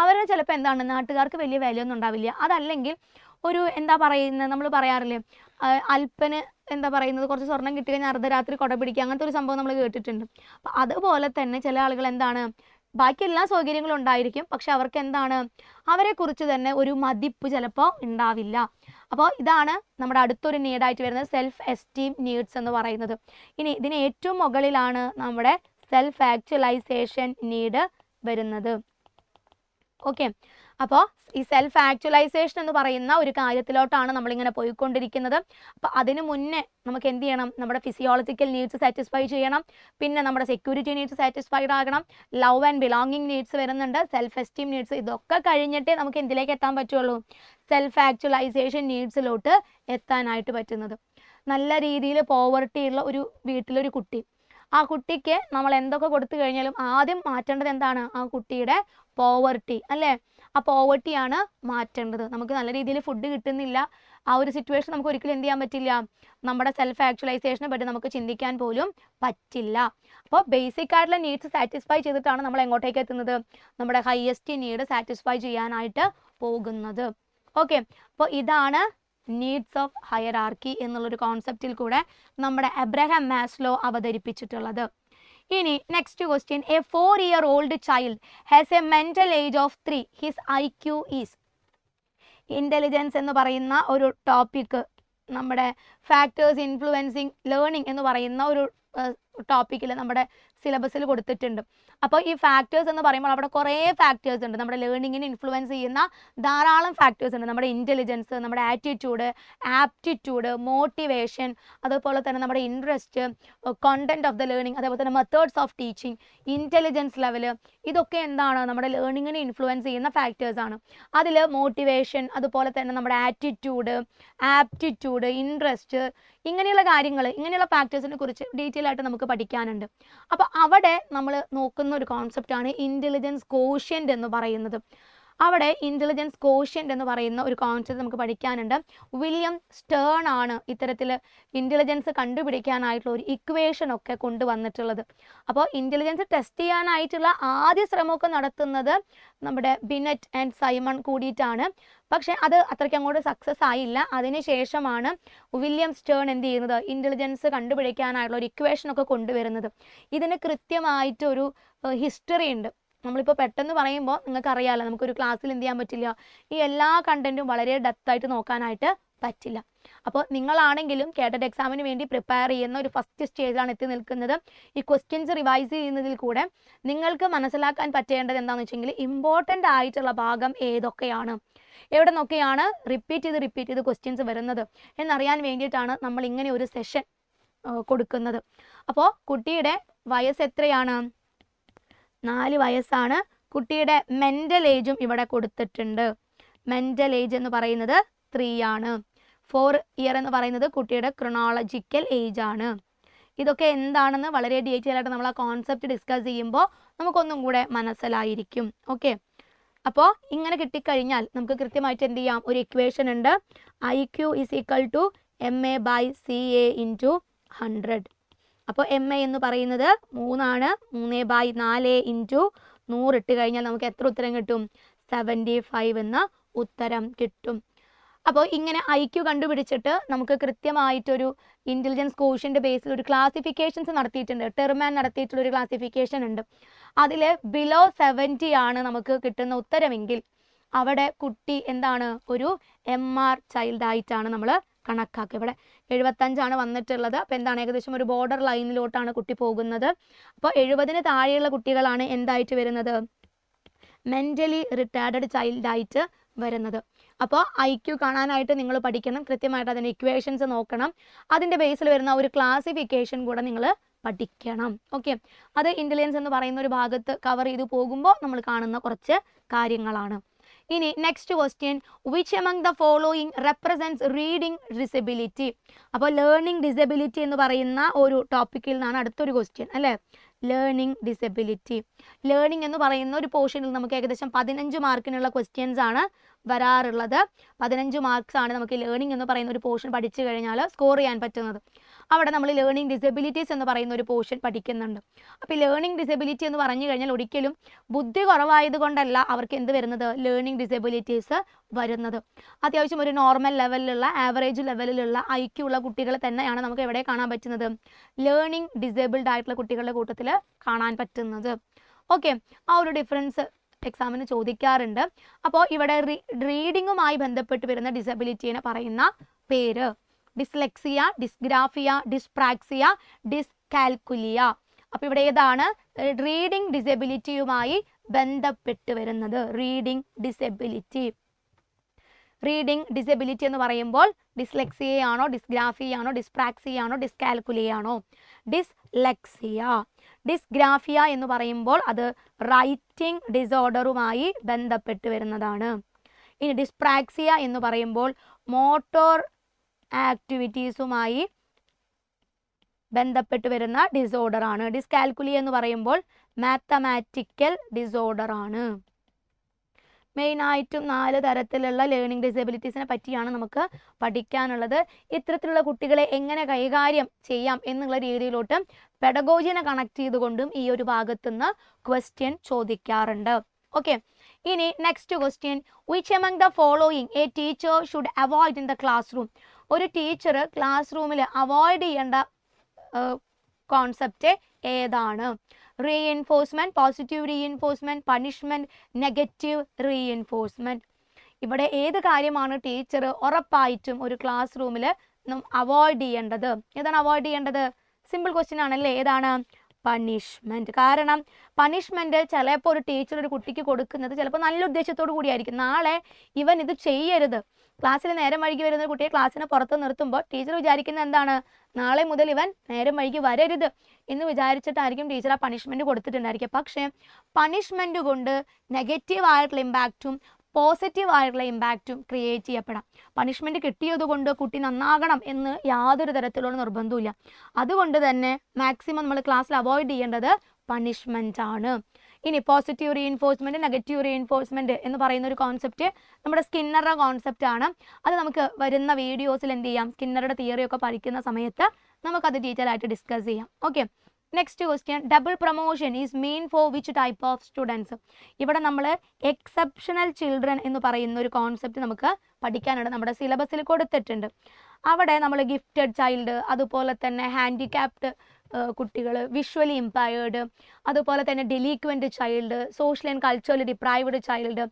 അവരെ ചിലപ്പോൾ എന്താണ്, നാട്ടുകാർക്ക് വലിയ വിലയൊന്നും ഉണ്ടാവില്ല. അതല്ലെങ്കിൽ ഒരു എന്താ പറയുന്നത്, നമ്മൾ പറയാറില്ലേ, അല്പന് എന്താ പറയുന്നത്, കുറച്ച് സ്വർണം കിട്ടി കഴിഞ്ഞാൽ അർദ്ധരാത്രി കൊട പിടിക്കുക, അങ്ങനത്തെ ഒരു സംഭവം നമ്മൾ കേട്ടിട്ടുണ്ട്. അപ്പം അതുപോലെ തന്നെ ചില ആളുകൾ എന്താണ്, ബാക്കി എല്ലാ സൗകര്യങ്ങളും ഉണ്ടായിരിക്കും, പക്ഷെ അവർക്ക് എന്താണ്, അവരെക്കുറിച്ച് തന്നെ ഒരു മതിപ്പ് ചിലപ്പോൾ ഉണ്ടാവില്ല. അപ്പോൾ ഇതാണ് നമ്മുടെ അടുത്തൊരു നീഡായിട്ട് വരുന്നത് സെൽഫ് എസ്റ്റീം നീഡ്സ് എന്ന് പറയുന്നത്. ഇനി ഇതിന് ഏറ്റവും മുകളിലാണ് നമ്മുടെ സെൽഫ് ആക്ച്വലൈസേഷൻ നീഡ് വരുന്നത്. ഓക്കെ, അപ്പോൾ ഈ സെൽഫ് ആക്ച്വലൈസേഷൻ എന്ന് പറയുന്ന ഒരു കാര്യത്തിലോട്ടാണ് നമ്മളിങ്ങനെ പോയിക്കൊണ്ടിരിക്കുന്നത്. അപ്പോൾ അതിന് മുന്നേ നമുക്ക് എന്ത് ചെയ്യണം, നമ്മുടെ ഫിസിയോളജിക്കൽ നീഡ്സ് സാറ്റിസ്ഫൈ ചെയ്യണം, പിന്നെ നമ്മുടെ സെക്യൂരിറ്റി നീഡ്സ് സാറ്റിസ്ഫൈഡ് ആകണം, ലവ് ആൻഡ് ബിലോങ്ങിങ് നീഡ്സ് വരുന്നുണ്ട്, സെൽഫ് എസ്റ്റീം നീഡ്സ്, ഇതൊക്കെ കഴിഞ്ഞിട്ടേ നമുക്ക് എന്തിലേക്ക് എത്താൻ പറ്റുള്ളൂ, സെൽഫ് ആക്ച്വലൈസേഷൻ നീഡ്സിലോട്ട് എത്താനായിട്ട് പറ്റുന്നത്. നല്ല രീതിയിൽ പോവർട്ടി ഉള്ള ഒരു വീട്ടിലൊരു കുട്ടി, ആ കുട്ടിക്ക് നമ്മൾ എന്തൊക്കെ കൊടുത്തു കഴിഞ്ഞാലും ആദ്യം മാറ്റേണ്ടത് എന്താണ്, ആ കുട്ടിയുടെ പോവർട്ടി, അല്ലേ? ആ പോവർട്ടിയാണ് മാറ്റേണ്ടത്. നമുക്ക് നല്ല രീതിയിൽ ഫുഡ് കിട്ടുന്നില്ല, ആ ഒരു സിറ്റുവേഷൻ നമുക്ക് ഒരിക്കലും എന്ത് ചെയ്യാൻ പറ്റില്ല, നമ്മുടെ സെൽഫ് ആക്ച്വലൈസേഷനെ പറ്റി നമുക്ക് ചിന്തിക്കാൻ പോലും പറ്റില്ല. അപ്പോൾ ബേസിക് ആയിട്ടുള്ള നീഡ്സ് സാറ്റിസ്ഫൈ ചെയ്തിട്ടാണ് നമ്മൾ എങ്ങോട്ടേക്ക് എത്തുന്നത്, നമ്മുടെ ഹയസ്റ്റ് നീഡ് സാറ്റിസ്ഫൈ ചെയ്യാനായിട്ട് പോകുന്നത്. ഓക്കെ, അപ്പോൾ ഇതാണ് നീഡ്സ് ഓഫ് ഹയറാർക്കി എന്നുള്ളൊരു കോൺസെപ്റ്റിൽ കൂടെ നമ്മുടെ എബ്രഹാം മാസ്ലോ അവതരിപ്പിച്ചിട്ടുള്ളത്. ഇനി next question, a 4-year-old child has a mental age of 3, his IQ is. Intelligence എന്ന് പറയുന്ന ഒരു ടോപ്പിക്ക്, നമ്മുടെ ഫാക്ടേഴ്സ് ഇൻഫ്ലുവൻസിങ് ലേണിംഗ് എന്ന് പറയുന്ന ഒരു ടോപ്പിക്കിൽ നമ്മുടെ സിലബസിൽ കൊടുത്തിട്ടുണ്ട്. അപ്പോൾ ഈ ഫാക്ടേഴ്സ് എന്ന് പറയുമ്പോൾ അവിടെ കുറേ ഫാക്ടേഴ്സ് ഉണ്ട്. നമ്മുടെ ലേണിങ്ങിനെ ഇൻഫ്ലുവൻസ് ചെയ്യുന്ന ധാരാളം ഫാക്ടേഴ്സ് ഉണ്ട്. നമ്മുടെ ഇൻ്റലിജൻസ്, നമ്മുടെ ആറ്റിറ്റ്യൂഡ്, ആപ്റ്റിറ്റ്യൂഡ്, മോട്ടിവേഷൻ, അതുപോലെ തന്നെ നമ്മുടെ interest, content of the learning, അതേപോലെ തന്നെ methods of teaching, intelligence level, ഇതൊക്കെ എന്താണ് നമ്മുടെ ലേണിങ്ങിനെ ഇൻഫ്ലുവൻസ് ചെയ്യുന്ന ഫാക്ടേഴ്സ് ആണ്. അതിൽ മോട്ടിവേഷൻ, അതുപോലെ തന്നെ നമ്മുടെ ആറ്റിറ്റ്യൂഡ്, ആപ്റ്റിറ്റ്യൂഡ്, ഇൻട്രസ്റ്റ്, ഇങ്ങനെയുള്ള കാര്യങ്ങൾ, ഇങ്ങനെയുള്ള ഫാക്ടേഴ്സിനെ കുറിച്ച് ഡീറ്റെയിൽ ആയിട്ട് നമുക്ക് പഠിക്കാനുണ്ട്. അപ്പോൾ അവിടെ നമ്മൾ നോക്കുന്ന ഒരു കോൺസെപ്റ്റാണ് ഇൻ്റലിജൻസ് കോഷ്യൻ്റ് എന്ന് പറയുന്നത്. അവിടെ ഇൻ്റലിജൻസ് കോഷ്യൻ്റ് എന്ന് പറയുന്ന ഒരു കോൺസെപ്റ്റ് നമുക്ക് പഠിക്കാനുണ്ട്. വില്യം സ്റ്റേൺ ആണ് ഇത്തരത്തിൽ ഇൻ്റലിജൻസ് കണ്ടുപിടിക്കാനായിട്ടുള്ള ഒരു ഇക്വേഷൻ ഒക്കെ കൊണ്ടുവന്നിട്ടുള്ളത്. അപ്പോൾ ഇൻ്റലിജൻസ് ടെസ്റ്റ് ചെയ്യാനായിട്ടുള്ള ആദ്യ ശ്രമമൊക്കെ നടത്തുന്നത് നമ്മുടെ ബിനെറ്റ് ആൻഡ് സൈമൺ കൂടിയിട്ടാണ്. പക്ഷേ അത് അത്രയ്ക്ക് അങ്ങോട്ട് സക്സസ് ആയില്ല. അതിനുശേഷമാണ് വില്യം സ്റ്റേൺ എന്ത് ചെയ്യുന്നത്, ഇൻ്റലിജൻസ് കണ്ടുപിടിക്കാനായിട്ടുള്ള ഒരു ഇക്വേഷൻ ഒക്കെ കൊണ്ടുവരുന്നത്. ഇതിന് കൃത്യമായിട്ടൊരു ഹിസ്റ്ററി ഉണ്ട്. നമ്മളിപ്പോൾ പെട്ടെന്ന് പറയുമ്പോൾ നിങ്ങൾക്ക് അറിയാമല്ലോ, നമുക്കൊരു ക്ലാസ്സിൽ എന്ത് ചെയ്യാൻ പറ്റില്ല, ഈ എല്ലാ കണ്ടന്റും വളരെ ഡെപ്തായിട്ട് നോക്കാനായിട്ട് പറ്റില്ല. അപ്പോൾ നിങ്ങളാണെങ്കിലും കേട്ടഡ് എക്സാമിന് വേണ്ടി പ്രിപ്പയർ ചെയ്യുന്ന ഒരു ഫസ്റ്റ് സ്റ്റേജിലാണ് എത്തി നിൽക്കുന്നത്. ഈ ക്വസ്റ്റ്യൻസ് റിവൈസ് ചെയ്യുന്നതിൽ കൂടെ നിങ്ങൾക്ക് മനസ്സിലാക്കാൻ പറ്റേണ്ടത് എന്താണെന്ന് വെച്ചെങ്കിൽ ഇമ്പോർട്ടൻ്റ് ആയിട്ടുള്ള ഭാഗം ഏതൊക്കെയാണ്, എവിടെ നിന്നൊക്കെയാണ് റിപ്പീറ്റ് ചെയ്ത് ക്വസ്റ്റ്യൻസ് വരുന്നത് എന്നറിയാൻ വേണ്ടിയിട്ടാണ് നമ്മൾ ഇങ്ങനെ ഒരു സെഷൻ കൊടുക്കുന്നത്. അപ്പോൾ കുട്ടിയുടെ വയസ്സ് എത്രയാണ്? 4 വയസ്സാണ്. കുട്ടിയുടെ മെൻ്റൽ ഏജും ഇവിടെ കൊടുത്തിട്ടുണ്ട്. മെൻ്റൽ ഏജ് എന്ന് പറയുന്നത് 3 ആണ്. 4 ഇയർ എന്ന് പറയുന്നത് കുട്ടിയുടെ ക്രൊണോളജിക്കൽ ഏജ് ആണ്. ഇതൊക്കെ എന്താണെന്ന് വളരെ ഡീറ്റെയിൽ ആയിട്ട് നമ്മൾ ആ കോൺസെപ്റ്റ് ഡിസ്കസ് ചെയ്യുമ്പോൾ നമുക്കൊന്നും കൂടെ മനസ്സിലായിരിക്കും. ഓക്കെ, അപ്പോൾ ഇങ്ങനെ കിട്ടിക്കഴിഞ്ഞാൽ നമുക്ക് കൃത്യമായിട്ട് എന്ത് ചെയ്യാം, ഒരു ഇക്വേഷൻ ഉണ്ട്. IQ = MA/CA × 100. അപ്പോൾ MA എന്ന് പറയുന്നത് 3 ആണ്. 3/4 × 100 ഇട്ട് കഴിഞ്ഞാൽ നമുക്ക് എത്ര ഉത്തരം കിട്ടും? 75 എന്ന ഉത്തരം കിട്ടും. അപ്പോൾ ഇങ്ങനെ IQ കണ്ടുപിടിച്ചിട്ട് നമുക്ക് കൃത്യമായിട്ടൊരു ഇൻ്റലിജൻസ് കോഷ്യൻ്റെ ബേസിൽ ഒരു ക്ലാസിഫിക്കേഷൻസ് നടത്തിയിട്ടുണ്ട്. ടെർമാൻ നടത്തിയിട്ടുള്ളൊരു ക്ലാസിഫിക്കേഷൻ ഉണ്ട്. അതിൽ ബിലോ 70 ആണ് നമുക്ക് കിട്ടുന്ന ഉത്തരമെങ്കിൽ അവിടെ കുട്ടി എന്താണ്, ഒരു MR ചൈൽഡായിട്ടാണ് നമ്മൾ കണക്കാക്കുക. ഇവിടെ 75 വന്നിട്ടുള്ളത്. അപ്പോൾ എന്താണ്, ഏകദേശം ഒരു ബോർഡർ ലൈനിലോട്ടാണ് കുട്ടി പോകുന്നത്. അപ്പോൾ 70-ന് താഴെയുള്ള കുട്ടികളാണ് എന്തായിട്ട് വരുന്നത്, മെൻ്റലി റിട്ടാർഡഡ് ചൈൽഡായിട്ട് വരുന്നത്. അപ്പോൾ IQ കാണാനായിട്ട് നിങ്ങൾ പഠിക്കണം, കൃത്യമായിട്ട് അതിൻ്റെ ഇക്വേഷൻസ് നോക്കണം, അതിൻ്റെ ബേസിൽ വരുന്ന ഒരു ക്ലാസിഫിക്കേഷൻ കൂടെ നിങ്ങൾ പഠിക്കണം. ഓക്കെ, അത് ഇൻ്റലിജൻസ് എന്ന് പറയുന്ന ഒരു ഭാഗത്ത് കവർ ചെയ്ത് പോകുമ്പോൾ നമ്മൾ കാണുന്ന കുറച്ച് കാര്യങ്ങളാണ്. ഇനി next question, which among the following represents reading disability. അപ്പോൾ ലേണിംഗ് ഡിസബിലിറ്റി എന്ന് പറയുന്ന ഒരു ടോപ്പിക്കിൽ നിന്നാണ് അടുത്തൊരു ക്വസ്റ്റ്യൻ അല്ലേ, ലേണിംഗ് ഡിസബിലിറ്റി. ലേണിംഗ് എന്ന് പറയുന്ന ഒരു പോർഷനിൽ നമുക്ക് ഏകദേശം 15 മാർക്കിനുള്ള ക്വസ്റ്റ്യൻസ് ആണ് വരാറുള്ളത്. 15 മാർക്സ് ആണ് നമുക്ക് ലേണിംഗ് എന്ന് പറയുന്ന ഒരു പോർഷൻ പഠിച്ചു കഴിഞ്ഞാൽ സ്കോർ ചെയ്യാൻ പറ്റുന്നത്. അവിടെ നമ്മൾ ലേണിംഗ് ഡിസബിലിറ്റീസ് എന്ന് പറയുന്ന ഒരു പോർഷൻ പഠിക്കുന്നുണ്ട്. അപ്പോൾ ലേണിംഗ് ഡിസബിലിറ്റി എന്ന് പറഞ്ഞു കഴിഞ്ഞാൽ ഒരിക്കലും ബുദ്ധി കുറവായതുകൊണ്ടല്ല അവർക്ക് എന്ത് വരുന്നത്, ലേണിംഗ് ഡിസബിലിറ്റീസ് വരുന്നത്. അത്യാവശ്യം ഒരു നോർമൽ ലെവലിലുള്ള, ആവറേജ് ലെവലിലുള്ള IQ ഉള്ള കുട്ടികളെ തന്നെയാണ് നമുക്ക് എവിടെ കാണാൻ പറ്റുന്നത്, ലേണിംഗ് ഡിസേബിൾഡ് ആയിട്ടുള്ള കുട്ടികളുടെ കൂട്ടത്തിൽ കാണാൻ പറ്റുന്നത്. ഓക്കെ, ആ ഒരു ഡിഫറൻസ് എക്സാമിന് ചോദിക്കാറുണ്ട്. അപ്പോൾ ഇവിടെ റീഡിങ്ങുമായി ബന്ധപ്പെട്ട് വരുന്ന ഡിസബിലിറ്റീനെ പറയുന്ന പേര് ഡിസ്ലെക്സിയ, ഡിസ്ഗ്രാഫിയ, ഡിസ്പ്രാക്സിയ, ഡിസ്കാൽക്കുലിയ. അപ്പോൾ ഇവിടെ ഏതാണ് റീഡിംഗ് ഡിസബിലിറ്റിയുമായി ബന്ധപ്പെട്ട് വരുന്നത്, റീഡിംഗ് ഡിസബിലിറ്റി. റീഡിംഗ് ഡിസബിലിറ്റി എന്ന് പറയുമ്പോൾ ഡിസ്ലെക്സിയയാണോ, ഡിസ്ഗ്രാഫിയാണോ, ഡിസ്പ്രാക്സിയാണോ, ഡിസ്കാൽക്കുലിയാണോ? ഡിസ്ലെക്സിയ. ഡിസ്ഗ്രാഫിയ എന്ന് പറയുമ്പോൾ അത് റൈറ്റിംഗ് ഡിസോർഡറുമായി ബന്ധപ്പെട്ട് വരുന്നതാണ്. ഇനി ഡിസ്പ്രാക്സിയ എന്ന് പറയുമ്പോൾ മോട്ടോർ ആക്ടിവിറ്റീസുമായി ബന്ധപ്പെട്ട് വരുന്ന ഡിസോർഡർ ആണ്. ഡിസ്കാൽക്കുലിയ എന്ന് പറയുമ്പോൾ മാത്തമാറ്റിക്കൽ ഡിസോർഡർ ആണ്. മെയിനായിട്ടും 4 തരത്തിലുള്ള ലേണിംഗ് ഡിസബിലിറ്റീസിനെ പറ്റിയാണ് നമുക്ക് പഠിക്കാനുള്ളത്. ഇത്തരത്തിലുള്ള കുട്ടികളെ എങ്ങനെ കൈകാര്യം ചെയ്യാം എന്നുള്ള രീതിയിലോട്ട് പെഡഗോജിനെ കണക്ട് ചെയ്തുകൊണ്ടും ഈ ഒരു ഭാഗത്തുനിന്ന് ക്വസ്റ്റ്യൻ ചോദിക്കാറുണ്ട്. ഓക്കെ, ഇനി next question, which among the following A teacher should avoid in the class room. ഒരു ടീച്ചർ ക്ലാസ് റൂമിൽ അവോയ്ഡ് ചെയ്യേണ്ട കോൺസെപ്റ്റ് ഏതാണ്? Reinforcement, positive reinforcement, punishment, negative reinforcement. ഇവിടെ ഏത് കാര്യമാണ് ടീച്ചർ ഉറപ്പായിട്ടും ഒരു ക്ലാസ് റൂമിൽ അവോയ്ഡ് ചെയ്യേണ്ടത്? ഏതാണ് അവോയ്ഡ് ചെയ്യേണ്ടത്? സിമ്പിൾ ക്വസ്റ്റ്യൻ ആണല്ലേ. ഏതാണ്? പണിഷ്മെൻറ്റ്. കാരണം പണിഷ്മെൻറ്റ് ചിലപ്പോൾ ഒരു ടീച്ചർ ഒരു കുട്ടിക്ക് കൊടുക്കുന്നത് ചിലപ്പോൾ നല്ല ഉദ്ദേശത്തോടു കൂടിയായിരിക്കും. നാളെ ഇവൻ ഇത് ചെയ്യരുത്, ക്ലാസ്സിൽ നേരം വൈകി വരുന്ന കുട്ടിയെ ക്ലാസ്സിന് പുറത്ത് നിർത്തുമ്പോൾ ടീച്ചർ വിചാരിക്കുന്നത് എന്താണ്? നാളെ മുതൽ ഇവൻ നേരം വൈകി വരരുത് എന്ന് വിചാരിച്ചിട്ടായിരിക്കും ടീച്ചർ ആ പണിഷ്മെൻറ്റ് കൊടുത്തിട്ടുണ്ടായിരിക്കുക. പക്ഷേ പണിഷ്മെൻറ്റ് കൊണ്ട് നെഗറ്റീവായിട്ടുള്ള ഇമ്പാക്റ്റും പോസിറ്റീവ് ആയിട്ടുള്ള ഇമ്പാക്റ്റും ക്രിയേറ്റ് ചെയ്യപ്പെടാം. പണിഷ്മെൻറ്റ് കിട്ടിയത് കൊണ്ട് കുട്ടി നന്നാകണം എന്ന് യാതൊരു തരത്തിലുള്ള നിർബന്ധമില്ല. അതുകൊണ്ട് തന്നെ മാക്സിമം നമ്മൾ ക്ലാസ്സിൽ അവോയ്ഡ് ചെയ്യേണ്ടത് പണിഷ്മെൻ്റ് ആണ്. ഇനി പോസിറ്റീവ് റീഇൻഫോഴ്സ്മെൻറ്റ്, നെഗറ്റീവ് റീഇൻഫോഴ്സ്മെൻറ്റ് എന്ന് പറയുന്ന ഒരു കോൺസെപ്റ്റ് നമ്മുടെ സ്കിന്നറുടെ കോൺസെപ്റ്റ് ആണ്. അത് നമുക്ക് വരുന്ന വീഡിയോസിൽ എന്ത് ചെയ്യാം, സ്കിന്നറുടെ തിയറിയൊക്കെ പഠിക്കുന്ന സമയത്ത് നമുക്കത് ഡീറ്റെയിൽ ആയിട്ട് ഡിസ്കസ് ചെയ്യാം. Okay. Next question, double promotion is mean for which type of students? ഇവിടെ നമ്മൾ എക്സെപ്ഷണൽ ചിൽഡ്രൻ എന്ന് പറയുന്ന ഒരു കോൺസെപ്റ്റ് നമുക്ക് പഠിക്കാനുണ്ട്, നമ്മുടെ സിലബസിൽ കൊടുത്തിട്ടുണ്ട്. അവിടെ നമ്മൾ ഗിഫ്റ്റഡ് ചൈൽഡ്, അതുപോലെ തന്നെ ഹാൻഡിക്യാപ്ഡ് കുട്ടികൾ, വിഷ്വലി ഇമ്പയർഡ്, അതുപോലെ തന്നെ ഡെലിക്വൻറ്റ് child, social and culturally deprived child,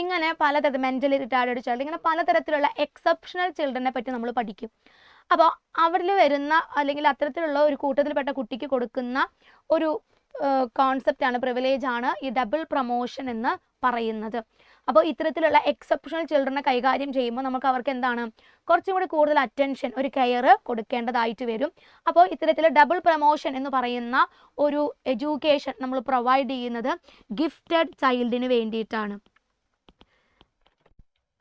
ഇങ്ങനെ പലതരം മെൻ്റലി റിട്ടാർഡഡ് ചൈൽഡ്, ഇങ്ങനെ പലതരത്തിലുള്ള എക്സെപ്ഷണൽ ചിൽഡ്രനെ പറ്റി നമ്മൾ പഠിക്കും. അപ്പോൾ അവരിൽ വരുന്ന അല്ലെങ്കിൽ അത്തരത്തിലുള്ള ഒരു കൂട്ടത്തിൽപ്പെട്ട കുട്ടിക്ക് കൊടുക്കുന്ന ഒരു കോൺസെപ്റ്റാണ്, പ്രിവിലേജ് ആണ് ഈ ഡബിൾ പ്രൊമോഷൻ എന്ന് പറയുന്നത്. അപ്പോൾ ഇത്തരത്തിലുള്ള എക്സെപ്ഷണൽ ചിൽഡ്രനെ കൈകാര്യം ചെയ്യുമ്പോൾ നമുക്ക് അവർക്ക് എന്താണ്, കുറച്ചും കൂടി കൂടുതൽ അറ്റൻഷൻ, ഒരു കെയർ കൊടുക്കേണ്ടതായിട്ട് വരും. അപ്പോൾ ഇത്തരത്തിൽ ഡബിൾ പ്രൊമോഷൻ എന്ന് പറയുന്ന ഒരു എഡ്യൂക്കേഷൻ നമ്മൾ പ്രൊവൈഡ് ചെയ്യുന്നത് ഗിഫ്റ്റഡ് ചൈൽഡിന് വേണ്ടിയിട്ടാണ്.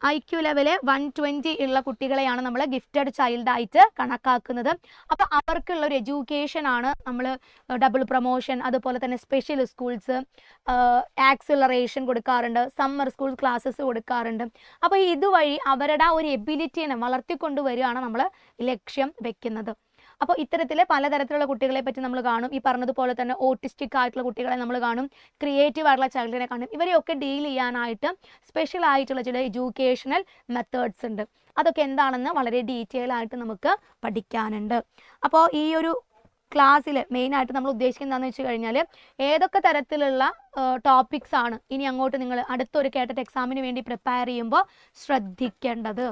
IQ ലെവല് 120 ഉള്ള കുട്ടികളെയാണ് നമ്മൾ ഗിഫ്റ്റഡ് ചൈൽഡായിട്ട് കണക്കാക്കുന്നത്. അപ്പോൾ അവർക്കുള്ള ഒരു എഡ്യൂക്കേഷൻ ആണ് നമ്മൾ ഡബിൾ പ്രൊമോഷൻ, അതുപോലെ തന്നെ സ്പെഷ്യൽ സ്കൂൾസ്, ആക്സിലറേഷൻ കൊടുക്കാറുണ്ട്, സമ്മർ സ്കൂൾ ക്ലാസ്സസ് കൊടുക്കാറുണ്ട്. അപ്പോൾ ഇതുവഴി അവരുടെ ആ ഒരു എബിലിറ്റിനെ വളർത്തിക്കൊണ്ടുവരികയാണ് നമ്മൾ ലക്ഷ്യം വെക്കുന്നത്. അപ്പോൾ ഇത്തരത്തിൽ പലതരത്തിലുള്ള കുട്ടികളെ പറ്റി നമ്മൾ കാണും. ഈ പറഞ്ഞതുപോലെ തന്നെ ഓട്ടിസ്റ്റിക് ആയിട്ടുള്ള കുട്ടികളെ നമ്മൾ കാണും, ക്രിയേറ്റീവ് ആയിട്ടുള്ള ചൈൽഡിനെ കാണും. ഇവരെയൊക്കെ ഡീൽ ചെയ്യാനായിട്ട് സ്പെഷ്യൽ ആയിട്ടുള്ള ചില എഡ്യൂക്കേഷണൽ മെത്തേഡ്സ് ഉണ്ട്. അതൊക്കെ എന്താണെന്ന് വളരെ ഡീറ്റെയിൽ ആയിട്ട് നമുക്ക് പഠിക്കാനുണ്ട്. അപ്പോൾ ഈ ഒരു ക്ലാസ്സിൽ മെയിനായിട്ട് നമ്മൾ ഉദ്ദേശിക്കുന്നത് എന്താണെന്ന് വെച്ച് കഴിഞ്ഞാൽ ഏതൊക്കെ തരത്തിലുള്ള ടോപ്പിക്സ് ആണ് ഇനി അങ്ങോട്ട് നിങ്ങൾ അടുത്തൊരു കേട്ടറ്റ് എക്സാമിന് വേണ്ടി പ്രിപ്പയർ ചെയ്യുമ്പോൾ ശ്രദ്ധിക്കേണ്ടത്.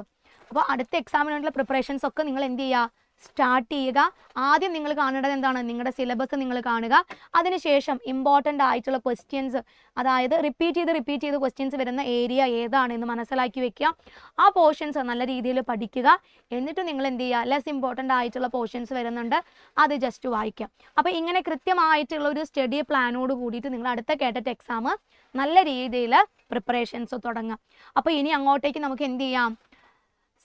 അപ്പോൾ അടുത്ത എക്സാമിന് വേണ്ടിയുള്ള പ്രിപ്പറേഷൻസ് ഒക്കെ നിങ്ങൾ എന്ത് ചെയ്യുക, സ്റ്റാർട്ട് ചെയ്യുക. ആദ്യം നിങ്ങൾ കാണേണ്ടത് എന്താണ്, നിങ്ങളുടെ സിലബസ് നിങ്ങൾ കാണുക. അതിനുശേഷം ഇമ്പോർട്ടൻ്റ് ആയിട്ടുള്ള ക്വസ്റ്റ്യൻസ്, അതായത് റിപ്പീറ്റ് ചെയ്ത് ക്വസ്റ്റ്യൻസ് വരുന്ന ഏരിയ ഏതാണെന്ന് മനസ്സിലാക്കി വെക്കുക. ആ പോർഷൻസ് നല്ല രീതിയിൽ പഠിക്കുക. എന്നിട്ട് നിങ്ങൾ എന്ത് ചെയ്യുക, ലെസ് ഇമ്പോർട്ടൻ്റ് ആയിട്ടുള്ള പോർഷൻസ് വരുന്നുണ്ട്, അത് ജസ്റ്റ് വായിക്കുക. അപ്പോൾ ഇങ്ങനെ കൃത്യമായിട്ടുള്ള ഒരു സ്റ്റഡി പ്ലാനോട് കൂടിയിട്ട് നിങ്ങൾ അടുത്ത കേട്ടറ്റ് എക്സാം നല്ല രീതിയിൽ പ്രിപ്പറേഷൻസ് തുടങ്ങാം. അപ്പോൾ ഇനി അങ്ങോട്ടേക്ക് നമുക്ക് എന്ത് ചെയ്യാം,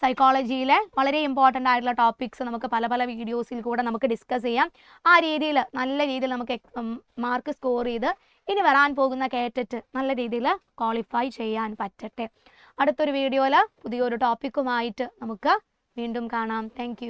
സൈക്കോളജിയിലെ വളരെ ഇമ്പോർട്ടൻ്റ് ആയിട്ടുള്ള ടോപ്പിക്സ് നമുക്ക് പല പല വീഡിയോസിൽ കൂടെ നമുക്ക് ഡിസ്കസ് ചെയ്യാം. ആ രീതിയിൽ നല്ല രീതിയിൽ നമുക്ക് മാർക്ക് സ്കോർ ചെയ്ത് ഇനി വരാൻ പോകുന്ന കേട്ടറ്റ് നല്ല രീതിയിൽ ക്വാളിഫൈ ചെയ്യാൻ പറ്റട്ടെ. അടുത്തൊരു വീഡിയോയിൽ പുതിയൊരു ടോപ്പിക്കുമായിട്ട് നമുക്ക് വീണ്ടും കാണാം. താങ്ക്